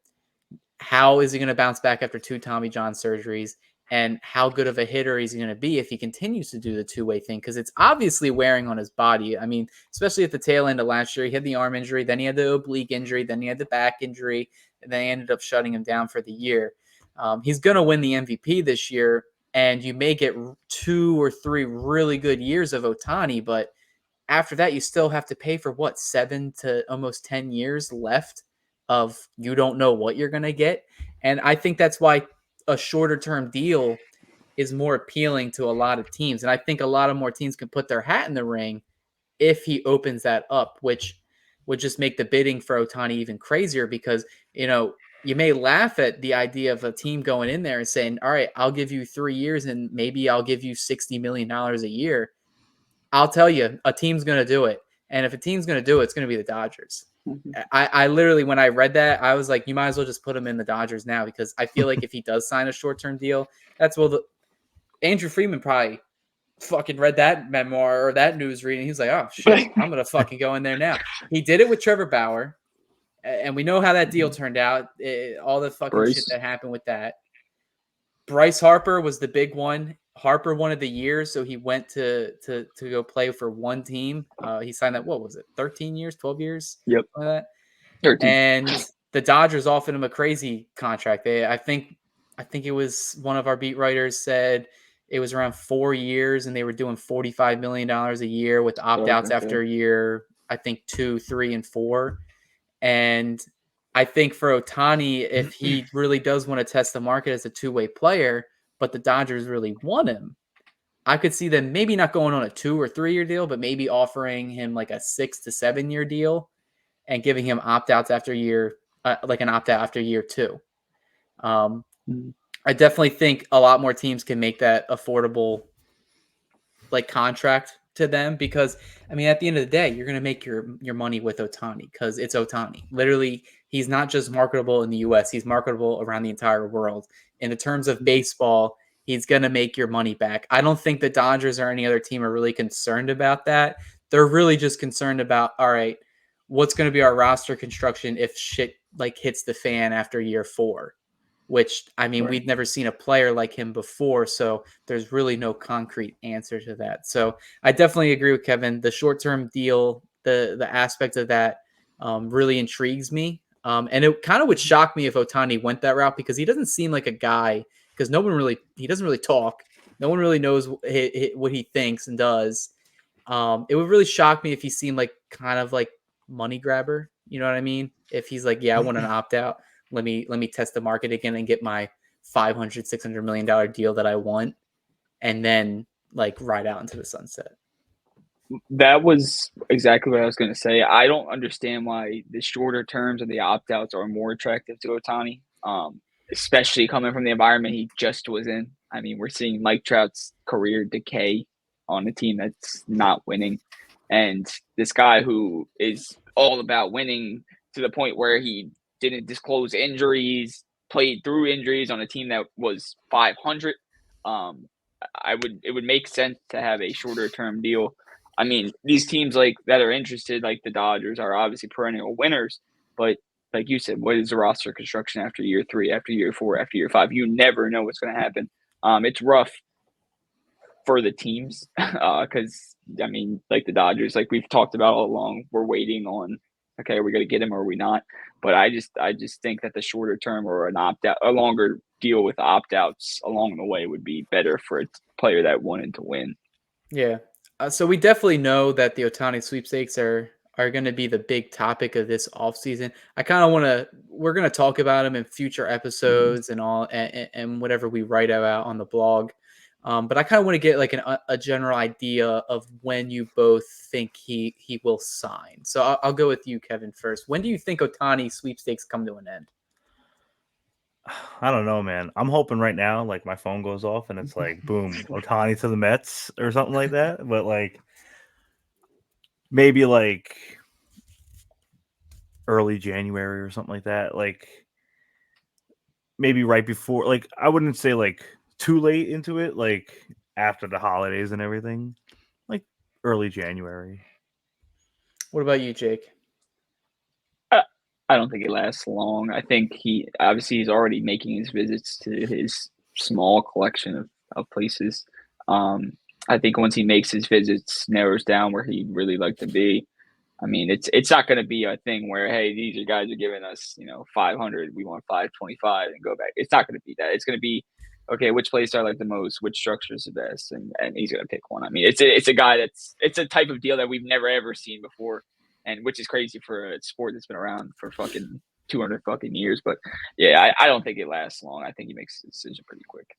How is he going to bounce back after 2 Tommy John surgeries? And how good of a hitter is he going to be if he continues to do the two-way thing? Because it's obviously wearing on his body. I mean, especially at the tail end of last year, he had the arm injury, then he had the oblique injury, then he had the back injury, and then they ended up shutting him down for the year. He's going to win the MVP this year, and you may get 2 or 3 really good years of Ohtani, but after that, you still have to pay for what, 7 to almost 10 years left of you don't know what you're going to get. And I think that's why a shorter term deal is more appealing to a lot of teams. And I think a lot of more teams can put their hat in the ring if he opens that up, which would just make the bidding for Ohtani even crazier because, you may laugh at the idea of a team going in there and saying, all right, I'll give you 3 years and maybe I'll give you $60 million a year. I'll tell you, a team's going to do it. And if a team's going to do it, it's going to be the Dodgers. I literally, when I read that, I was like, you might as well just put him in the Dodgers now because I feel like if he does sign a short-term deal, Andrew Friedman probably fucking read that memoir or that news reading. He's like, oh, shit, I'm going to fucking go in there now. He did it with Trevor Bauer, and we know how that deal turned out, all the fucking shit that happened with that. Bryce Harper was the big one. Harper wanted the year, so he went to go play for one team. He signed that, what was it, 13 years, 12 years? Yep. Like that. 13. And the Dodgers offered him a crazy contract. I think it was one of our beat writers said it was around 4 years, and they were doing $45 million a year with opt-outs after a year, I think 2, 3, and 4. And I think for Ohtani, if he really does want to test the market as a two-way player, but the Dodgers really want him, I could see them maybe not going on a 2 or 3 year deal, but maybe offering him like a 6 to 7 year deal and giving him opt-outs after year, like an opt-out after year 2. I definitely think a lot more teams can make that affordable like contract to them because I mean at the end of the day you're going to make your money with Ohtani because it's Ohtani. Literally, he's not just marketable in the US, he's marketable around the entire world. In the terms of baseball, he's going to make your money back. I don't think the Dodgers or any other team are really concerned about that. They're really just concerned about, all right, what's going to be our roster construction if shit like hits the fan after year 4, which, I mean, we've never seen a player like him before, so there's really no concrete answer to that. So I definitely agree with Kevin. The short-term deal, the aspect of that really intrigues me. And it kind of would shock me if Ohtani went that route because he doesn't seem like a guy, because he doesn't really talk. No one really knows what he thinks and does. It would really shock me if he seemed like kind of like money grabber. You know what I mean? If he's like, yeah, I want an opt-out. Let me test the market again and get my $500-600 million deal that I want, and then like ride out into the sunset. That was exactly what I was going to say. I don't understand why the shorter terms and the opt-outs are more attractive to Ohtani, especially coming from the environment he just was in. I mean, we're seeing Mike Trout's career decay on a team that's not winning, and this guy who is all about winning to the point where he didn't disclose injuries, played through injuries on a team that was 500. It would make sense to have a shorter term deal. I mean, these teams like that are interested, like the Dodgers, are obviously perennial winners. But like you said, what is the roster construction after year 3, after year 4, after year 5? You never know what's going to happen. It's rough for the teams because, I mean, like the Dodgers, like we've talked about all along, we're waiting on, okay, are we going to get him or are we not? But I just think that the shorter term or an opt-out, a longer deal with opt-outs along the way would be better for a player that wanted to win. Yeah. So we definitely know that the Ohtani sweepstakes are going to be the big topic of this offseason. We're going to talk about them in future episodes and all, and whatever we write about on the blog. But I kind of want to get like a general idea of when you both think he will sign. So I'll go with you, Kevin, first. When do you think Ohtani sweepstakes come to an end? I don't know, man. I'm hoping right now, like my phone goes off and it's like, boom, Ohtani to the Mets or something like that. But like maybe like early January or something like that. Like maybe right before, like I wouldn't say like too late into it, like after the holidays and everything, like early January. What about you, Jake? I don't think it lasts long. I think he's already making his visits to his small collection of places. I think once he makes his visits, narrows down where he'd really like to be. I mean, it's not going to be a thing where, hey, these are guys are giving us 500, we want 525 and go back. It's not going to be that. It's going to be, okay, which place do I like the most, which structure is the best, and he's going to pick one. I mean, it's a guy it's a type of deal that we've never ever seen before, and which is crazy for a sport that's been around for fucking 200 fucking years. But yeah, I don't think it lasts long. I think he makes a decision pretty quick.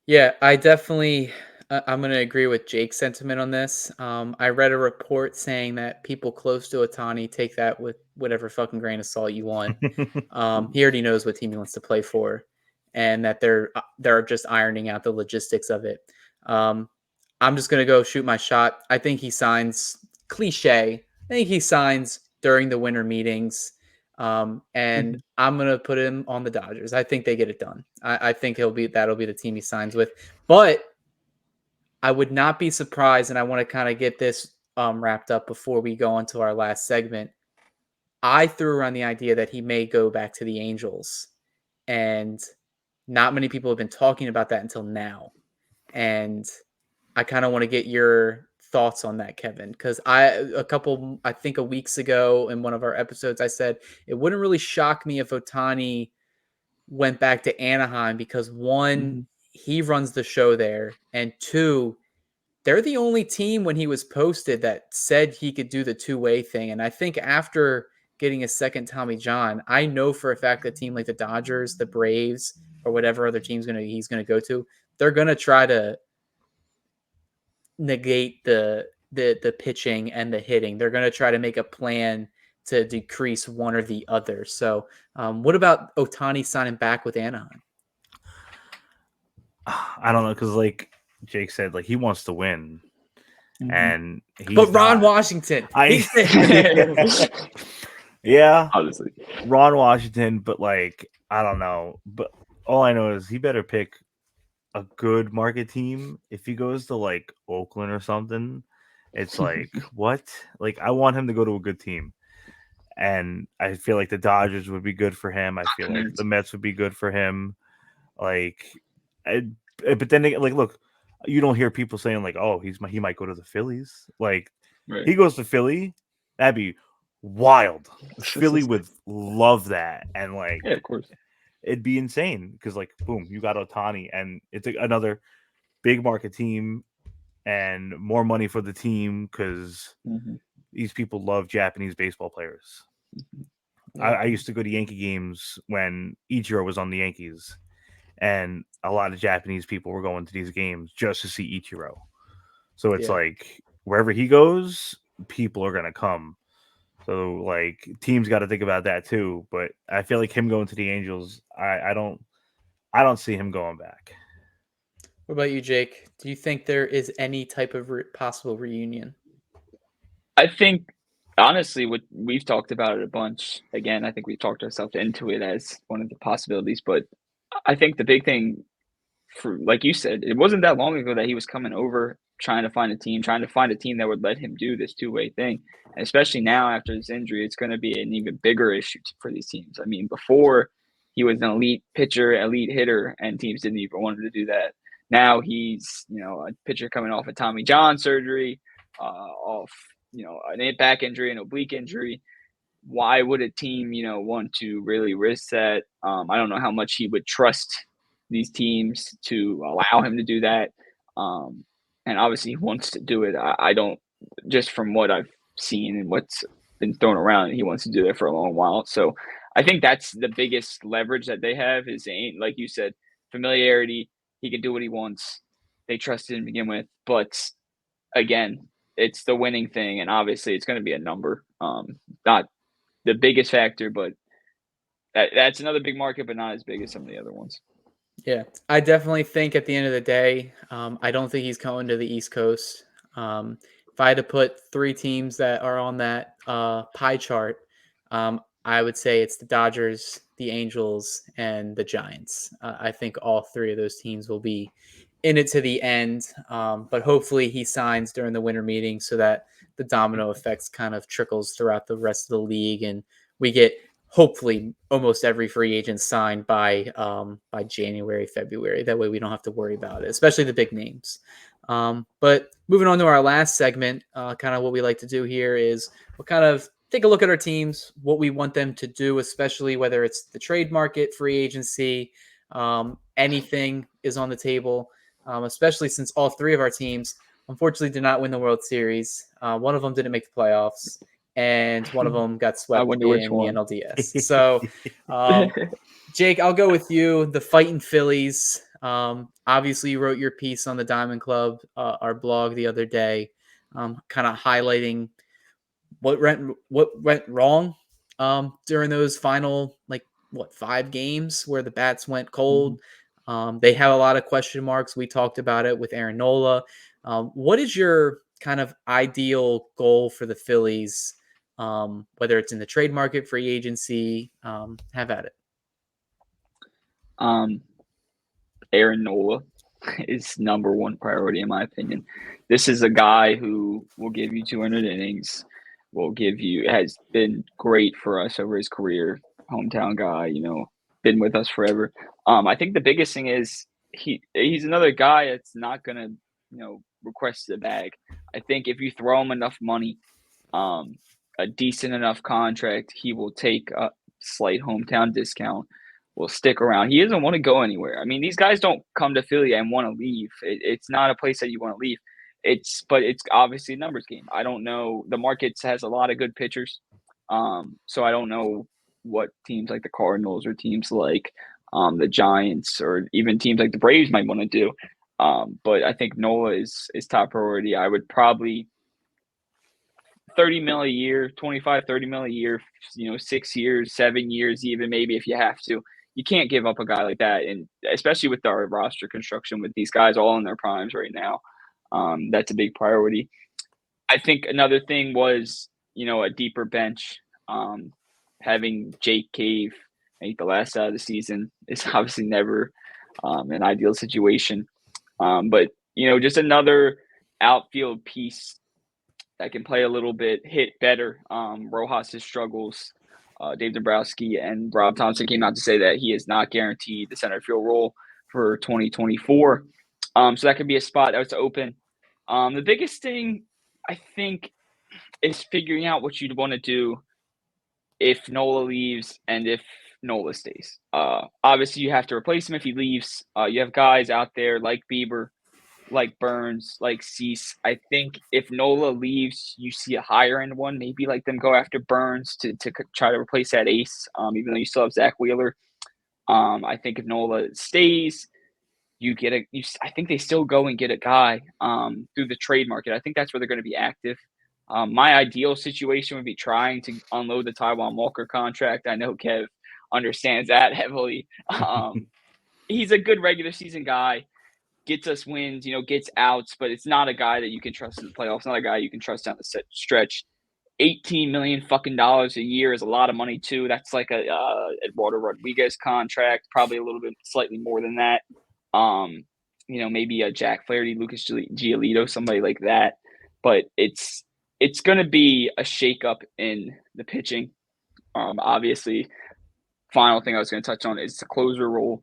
Yeah, I definitely. I'm going to agree with Jake's sentiment on this. I read a report saying that people close to Otani take that with whatever fucking grain of salt you want. He already knows what team he wants to play for, and that they're just ironing out the logistics of it. I'm just going to go shoot my shot. I think he signs cliche. I think he signs during the winter meetings. And I'm going to put him on the Dodgers. I think they get it done. I think that'll be the team he signs with. But I would not be surprised, and I want to kind of get this wrapped up before we go on to our last segment. I threw around the idea that he may go back to the Angels, and not many people have been talking about that until now. And I kind of want to get your thoughts on that, Kevin, because I think a weeks ago in one of our episodes, I said it wouldn't really shock me if Otani went back to Anaheim because one, he runs the show there, and two, they're the only team when he was posted that said he could do the two-way thing. And I think after getting a second Tommy John, I know for a fact that a team like the Dodgers, the Braves, or whatever other team's he's gonna go to, they're gonna try to negate the pitching and the hitting. They're going to try to make a plan to decrease one or the other. So, what about Otani signing back with Anaheim? I don't know, because like Jake said, like he wants to win, and but Ron Washington, yeah, honestly, Ron Washington, but like I don't know, but all I know is he better pick a good market team. If he goes to like Oakland or something, it's like what? Like I want him to go to a good team, and I feel like the Dodgers would be good for him. I feel like the Mets would be good for him. Like, but then like, look, you don't hear people saying like, oh, he might go to the Phillies. Like, he goes to Philly, that'd be wild. Philly would love that, and like, yeah, of course, it'd be insane because like, boom, you got Otani, and it's another big market team and more money for the team because these people love Japanese baseball players. I used to go to Yankee games when Ichiro was on the Yankees, and a lot of Japanese people were going to these games just to see Ichiro. So it's like wherever he goes, people are gonna come. So like teams got to think about that too. But I feel like him going to the Angels, I don't see him going back. What about you, Jake? Do you think there is any type of possible reunion? I think honestly, we've talked about it a bunch. Again, I think we've talked ourselves into it as one of the possibilities. But I think the big thing, for like you said, it wasn't that long ago that he was coming over, trying to find a team that would let him do this two-way thing. And especially now after his injury, it's going to be an even bigger issue for these teams. I mean, before he was an elite pitcher, elite hitter, and teams didn't even want him to do that. Now he's, a pitcher coming off a Tommy John surgery, off, an back injury, an oblique injury. Why would a team, want to really risk that? I don't know how much he would trust these teams to allow him to do that. And obviously he wants to do it. I don't, just from what I've seen and what's been thrown around, he wants to do that for a long while. So I think that's the biggest leverage that they have is, like you said, familiarity. He can do what he wants. They trusted him to begin with. But again, it's the winning thing. And obviously it's going to be a number. Not the biggest factor, but that's another big market, but not as big as some of the other ones. Yeah, I definitely think at the end of the day, I don't think he's going to the East Coast. If I had to put three teams that are on that pie chart, I would say it's the Dodgers, the Angels, and the Giants. I think all three of those teams will be in it to the end. But hopefully he signs during the winter meeting so that the domino effects kind of trickles throughout the rest of the league, and we get hopefully almost every free agent signed by January, February. That way we don't have to worry about it, especially the big names. But moving on to our last segment, kind of what we like to do here is we'll kind of take a look at our teams, what we want them to do, especially whether it's the trade market, free agency, anything is on the table, especially since all three of our teams unfortunately did not win the World Series. One of them didn't make the playoffs, and one of them got I swept wonder in which the one. NLDS. So, Jake, I'll go with you. The Fighting Phillies. Obviously, you wrote your piece on the Diamond Club, our blog the other day, kind of highlighting what went wrong during those final 5 games where the bats went cold. They have a lot of question marks. We talked about it with Aaron Nola. What is your kind of ideal goal for the Phillies, whether it's in the trade market, free agency? Have at it. Aaron Nola is number one priority in my opinion. This is a guy who will give you 200 innings, has been great for us over his career. Hometown guy, been with us forever. I think the biggest thing is he's another guy that's not gonna, request the bag. I think if you throw him enough money, a decent enough contract, he will take a slight hometown discount, will stick around. He doesn't want to go anywhere. I mean, these guys don't come to Philly and want to leave. It's not a place that you want to leave. But it's obviously a numbers game. I don't know. The market has a lot of good pitchers. So I don't know what teams like the Cardinals or teams like the Giants or even teams like the Braves might want to do. But I think Nola is top priority. I would probably 30 mil a year, 25, 30 mil a year, 6 years, 7 years, even maybe if you have to. You can't give up a guy like that. And especially with our roster construction with these guys all in their primes right now. That's a big priority. I think another thing was, a deeper bench. Having Jake Cave make the last out of the season is obviously never an ideal situation. But, just another outfield piece that can play a little bit, hit better. Rojas' struggles. Dave Dombrowski and Rob Thompson came out to say that he is not guaranteed the center field role for 2024. So that could be a spot that's open. The biggest thing, I think, is figuring out what you'd want to do if Nola leaves and if Nola stays. Obviously, you have to replace him if he leaves. You have guys out there like Bieber, like Burns, like Cease. I think if Nola leaves, you see a higher end one. Maybe like them go after Burns to try to replace that ace, even though you still have Zach Wheeler. I think if Nola stays, I think they still go and get a guy through the trade market. I think that's where they're going to be active. My ideal situation would be trying to unload the Taiwan Walker contract. I know Kev understands that heavily. He's a good regular season guy, gets us wins, gets outs, but it's not a guy that you can trust in the playoffs. Not a guy you can trust down the stretch. $18 million fucking dollars a year is a lot of money too. That's like a Eduardo Rodriguez contract, probably a little bit slightly more than that. Maybe a Jack Flaherty, Lucas Giolito, somebody like that. But it's going to be a shakeup in the pitching. Obviously, final thing I was going to touch on is the closer role.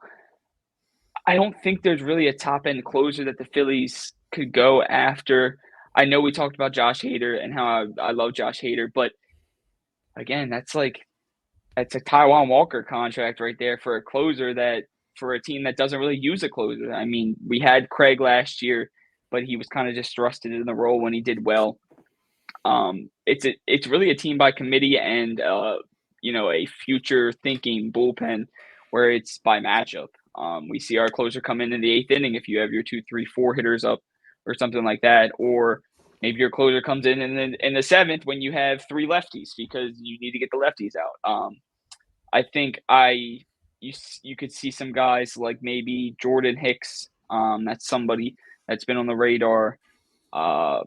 I don't think there's really a top end closer that the Phillies could go after. I know we talked about Josh Hader and how I love Josh Hader, but again, that's a Taiwan Walker contract right there for a closer for a team that doesn't really use a closer. I mean, we had Craig last year, but he was kind of just thrusted in the role when he did well. It's really a team by committee and a future thinking bullpen where it's by matchup. We see our closer come in the 8th inning if you have your 2, 3, 4 hitters up or something like that, or maybe your closer comes in the 7th when you have 3 lefties because you need to get the lefties out. I think you could see some guys like maybe Jordan Hicks. That's somebody that's been on the radar. I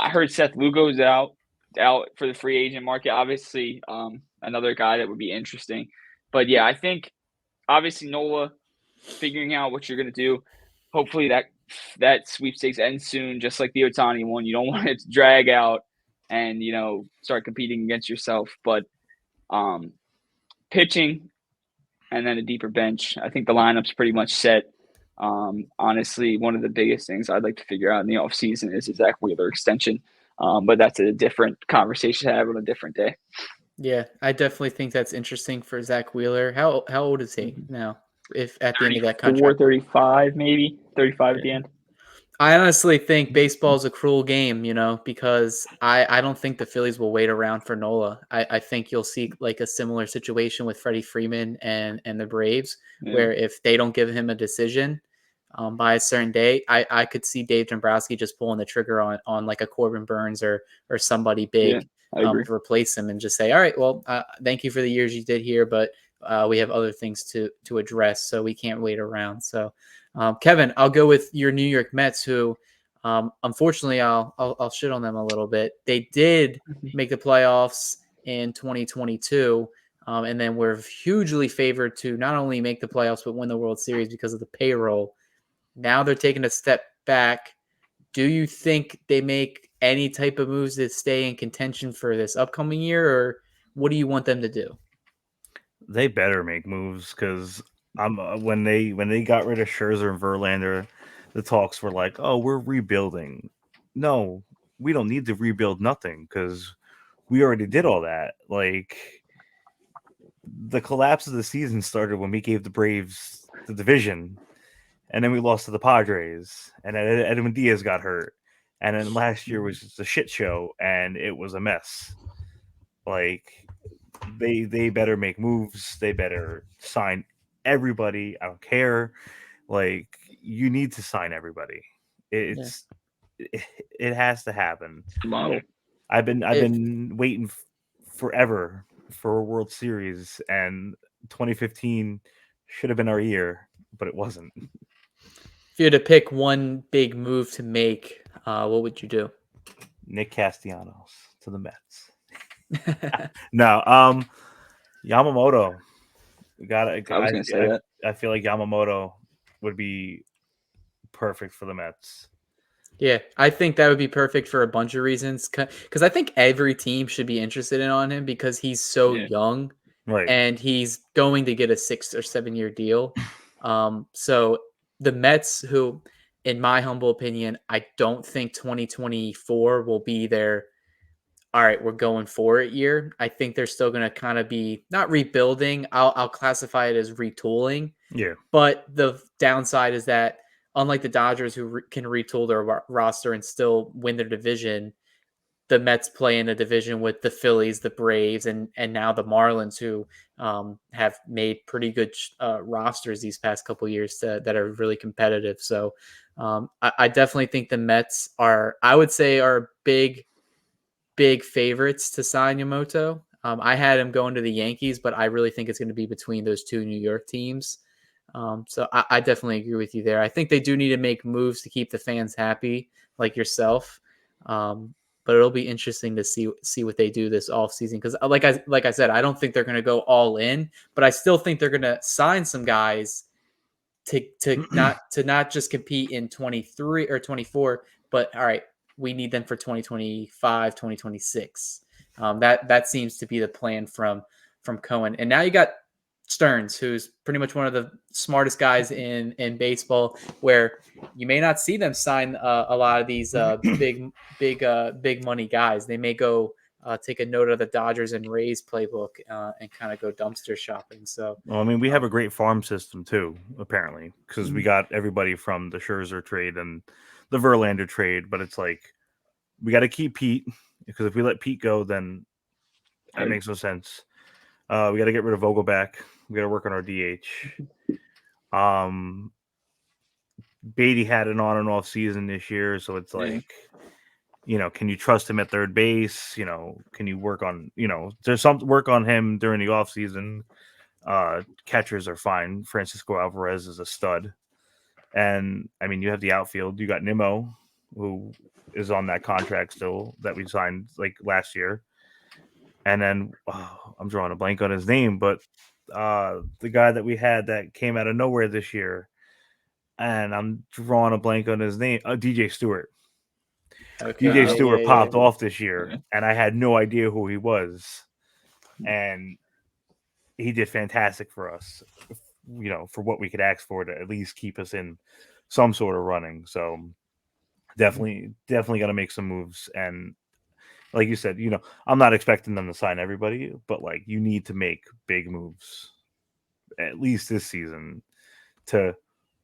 heard Seth Lugo's out for the free agent market. Obviously, another guy that would be interesting. But yeah, I think obviously Nola figuring out what you're going to do. Hopefully that that sweepstakes ends soon, just like the Otani one. You don't want it to drag out and start competing against yourself. But pitching and then a deeper bench. I think the lineup's pretty much set. Honestly, one of the biggest things I'd like to figure out in the offseason is a Zach Wheeler extension. But that's a different conversation to have on a different day. Yeah, I definitely think that's interesting for Zach Wheeler. How old is he now? If at the end of that contract, 35, maybe 35 yeah. at the end. I honestly think baseball is a cruel game, because I don't think the Phillies will wait around for Nola. I think you'll see like a similar situation with Freddie Freeman and the Braves, where if they don't give him a decision by a certain day, I could see Dave Dombrowski just pulling the trigger on like a Corbin Burns or somebody big to replace him and just say, all right, well, thank you for the years you did here, but we have other things to address, so we can't wait around. So. Kevin, I'll go with your New York Mets, who, unfortunately, I'll shit on them a little bit. They did make the playoffs in 2022, and then were hugely favored to not only make the playoffs but win the World Series because of the payroll. Now they're taking a step back. Do you think they make any type of moves to stay in contention for this upcoming year, or what do you want them to do? They better make moves because when they got rid of Scherzer and Verlander, the talks were like, "Oh, we're rebuilding." No, we don't need to rebuild nothing because we already did all that. Like the collapse of the season started when we gave the Braves the division, and then we lost to the Padres, and then Edwin Diaz got hurt, and then last year was just a shit show, and it was a mess. Like they better make moves. They better sign everybody. I don't care. Like you need to sign everybody. It has to happen. Model. I've been waiting forever for a World Series, and 2015 should have been our year, but it wasn't. If you had to pick one big move to make, what would you do? Nick Castellanos to the Mets. No, Yamamoto. I was going to say that. I feel like Yamamoto would be perfect for the Mets. Yeah, I think that would be perfect for a bunch of reasons. Because I think every team should be interested on him because he's so young, right? And he's going to get a 6 or 7 year deal. So the Mets, who, in my humble opinion, I don't think 2024 will be their all right, we're going for it year. I think they're still going to kind of be not rebuilding. I'll classify it as retooling. Yeah. But the downside is that unlike the Dodgers, who can retool their roster and still win their division, the Mets play in a division with the Phillies, the Braves, and now the Marlins, who have made pretty good rosters these past couple years that are really competitive. So I definitely think the Mets are, I would say, are big favorites to sign Yamamoto. I had him going to the Yankees, but I really think it's going to be between those two New York teams. So I definitely agree with you there. I think they do need to make moves to keep the fans happy, like yourself. But it'll be interesting to see what they do this offseason. Because like I said, I don't think they're going to go all in, but I still think they're going to sign some guys to not just compete in 23 or 24, but all right, we need them for 2025, 2026. That seems to be the plan from Cohen. And now you got Stearns, who's pretty much one of the smartest guys in baseball, where you may not see them sign a lot of these big money guys. They may go take a note of the Dodgers and Rays playbook and kind of go dumpster shopping. So, well, I mean, we have a great farm system too, apparently, because we got everybody from the Scherzer trade and the Verlander trade. But it's like we got to keep Pete, because if we let Pete go, then that makes no sense. We got to get rid of Vogelback. We got to work on our DH. Beatty had an on and off season this year, so it's like, can you trust him at third base? Can you work on, there's some work on him during the off season. Catchers are fine. Francisco Alvarez is a stud. And I mean, you have the outfield. You got Nimmo, who is on that contract still that we signed like last year. And then I'm drawing a blank on his name, but the guy that we had that came out of nowhere this year, and I'm drawing a blank on his name. DJ Stewart. Okay. DJ Yeah, Stewart yeah, popped yeah. off this year, and I had no idea who he was, and he did fantastic for us. For what we could ask for to at least keep us in some sort of running. So definitely got to make some moves. And like you said, I'm not expecting them to sign everybody, but like you need to make big moves at least this season to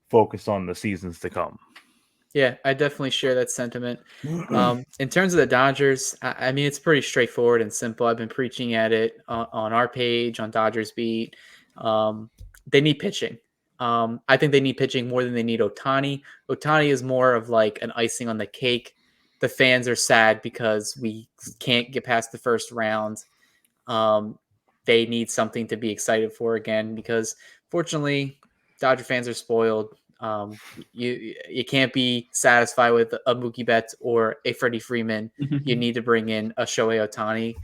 focus on the seasons to come. Yeah, I definitely share that sentiment. In terms of the Dodgers, I mean, it's pretty straightforward and simple. I've been preaching at it on our page, on Dodgers Beat. They need pitching. I think they need pitching more than they need Ohtani. Ohtani is more of like an icing on the cake. The fans are sad because we can't get past the first round. They need something to be excited for again because, fortunately, Dodger fans are spoiled. You can't be satisfied with a Mookie Betts or a Freddie Freeman. You need to bring in a Shohei Ohtani,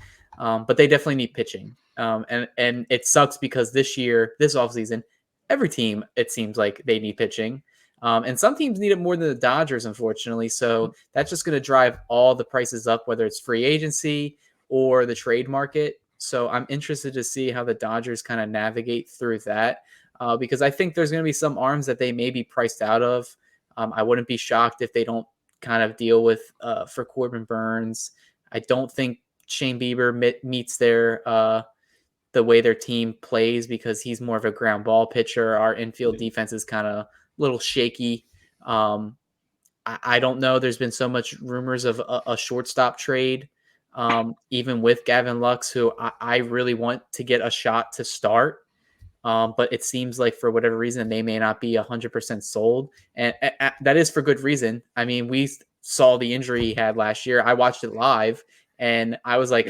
but they definitely need pitching. And it sucks because this offseason, every team it seems like they need pitching, and some teams need it more than the Dodgers, unfortunately. So that's just going to drive all the prices up, whether it's free agency or the trade market. So I'm interested to see how the Dodgers kind of navigate through that. Because I think there's going to be some arms that they may be priced out of. I wouldn't be shocked if they don't kind of deal with for Corbin Burns. I don't think Shane Bieber meets the way their team plays because he's more of a ground ball pitcher. Our infield defense is kind of a little shaky. I don't know. There's been so much rumors of a shortstop trade, even with Gavin Lux, who I really want to get a shot to start. But it seems like for whatever reason, they may not be 100% sold. And that is for good reason. I mean, we saw the injury he had last year. I watched it live and I was like,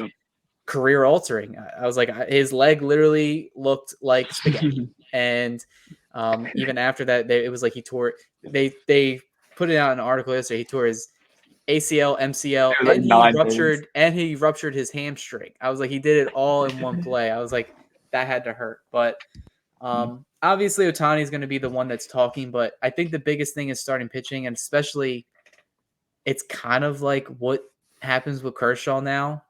career altering. I was like, his leg literally looked like spaghetti. And even after that, it was like he tore, they put it out in an article yesterday. He tore his ACL, MCL, Like and he ruptured his hamstring. I was like, he did it all in one play. I was like, that had to hurt. But obviously, Ohtani is going to be the one that's talking, but I think the biggest thing is starting pitching, and especially it's kind of like what happens with Kershaw now,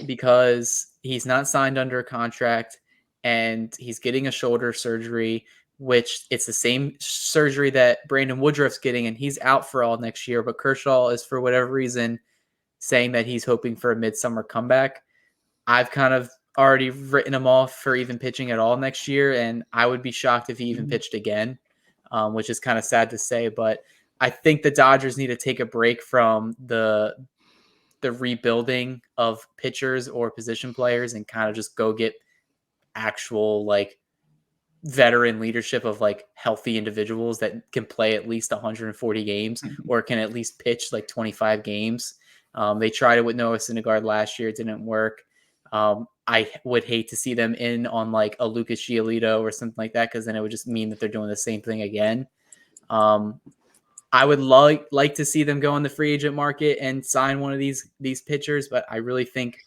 because he's not signed under a contract and he's getting a shoulder surgery, which it's the same surgery that Brandon Woodruff's getting, and he's out for all next year. But Kershaw is, for whatever reason, saying that he's hoping for a midsummer comeback. I've kind of already written him off for even pitching at all next year, and I would be shocked if he even pitched again, which is kind of sad to say. But I think the Dodgers need to take a break from the rebuilding of pitchers or position players and kind of just go get actual like veteran leadership of like healthy individuals that can play at least 140 games or can at least pitch like 25 games. They tried it with Noah Syndergaard last year. It didn't work. I would hate to see them in on like a Lucas Giolito or something like that, because then it would just mean that they're doing the same thing again. I would like to see them go on the free agent market and sign one of these pitchers, but I really think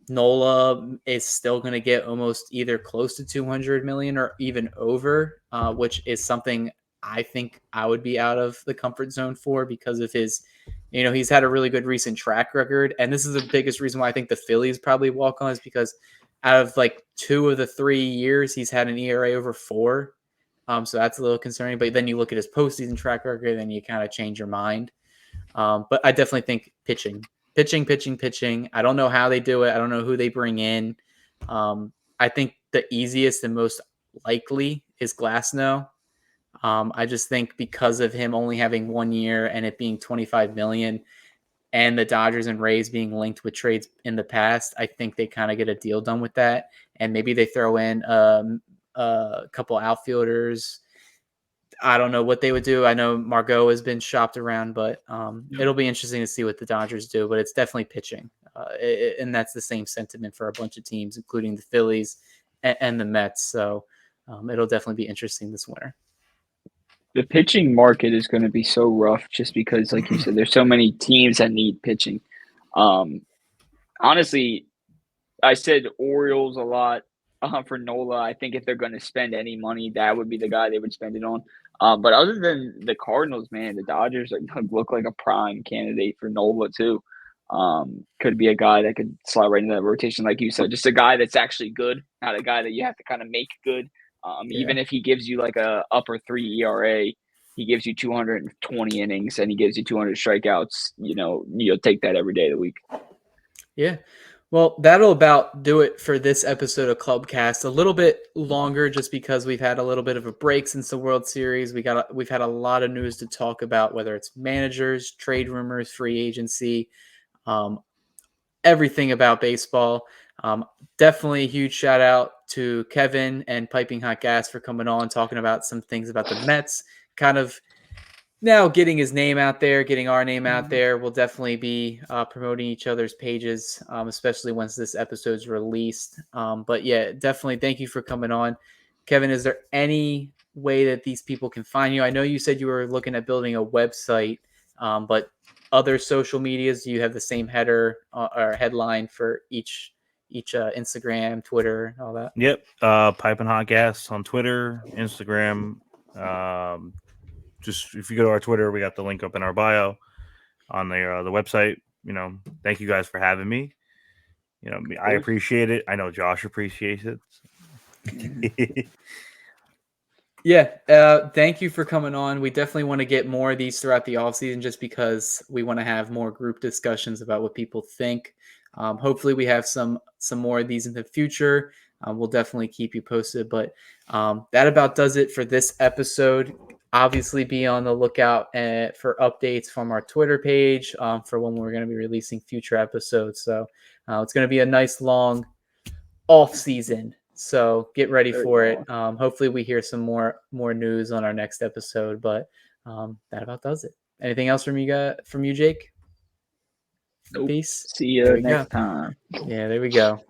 Nola is still going to get almost either close to 200 million or even over, which is something I think I would be out of the comfort zone for because of his, he's had a really good recent track record. And this is the biggest reason why I think the Phillies probably walk on, is because out of like 2 of the 3 years, he's had an ERA over 4. So that's a little concerning. But then you look at his postseason track record, and you kind of change your mind. But I definitely think pitching. I don't know how they do it. I don't know who they bring in. I think the easiest and most likely is Glasnow. I just think because of him only having 1 year and it being 25 million, and the Dodgers and Rays being linked with trades in the past, I think they kind of get a deal done with that. And maybe they throw in a couple outfielders. I don't know what they would do. I know Margot has been shopped around, but it'll be interesting to see what the Dodgers do. But it's definitely pitching, and that's the same sentiment for a bunch of teams, including the Phillies and the Mets. So it'll definitely be interesting this winter. The pitching market is going to be so rough just because, like you said, there's so many teams that need pitching. Honestly, I said Orioles a lot. for Nola. I think if they're going to spend any money, that would be the guy they would spend it on. But other than the Cardinals, man, the Dodgers look like a prime candidate for Nola too. Could be a guy that could slide right into that rotation, like you said, just a guy that's actually good, not a guy that you have to kind of make good. Even if he gives you like a upper 3 ERA, he gives you 220 innings and he gives you 200 strikeouts. You'll take that every day of the week. Yeah. Well, that'll about do it for this episode of ClubCast. A little bit longer just because we've had a little bit of a break since the World Series. We've had a lot of news to talk about, whether it's managers, trade rumors, free agency, everything about baseball. Definitely a huge shout out to Kevin and Piping Hot Gas for coming on, talking about some things about the Mets, kind of now getting his name out there, getting our name out there. We'll definitely be promoting each other's pages, especially once this episode's released. But yeah, definitely thank you for coming on. Kevin, is there any way that these people can find you? I know you said you were looking at building a website, but other social medias, do you have the same header or headline for each Instagram, Twitter, all that? Yep. Piping Hot Gas on Twitter, Instagram. Just if you go to our Twitter, we got the link up in our bio on the website. Thank you guys for having me. I appreciate it. I know Josh appreciates it. Yeah, thank you for coming on. We definitely want to get more of these throughout the offseason just because we want to have more group discussions about what people think. Hopefully we have some more of these in the future. We'll definitely keep you posted. But that about does it for this episode. Obviously, be on the lookout for updates from our Twitter page for when we're going to be releasing future episodes. So it's going to be a nice long off season. So get ready for it. Hopefully we hear some more news on our next episode. But that about does it. Anything else from you, Jake? Nope. Peace. See you next time. Yeah, there we go.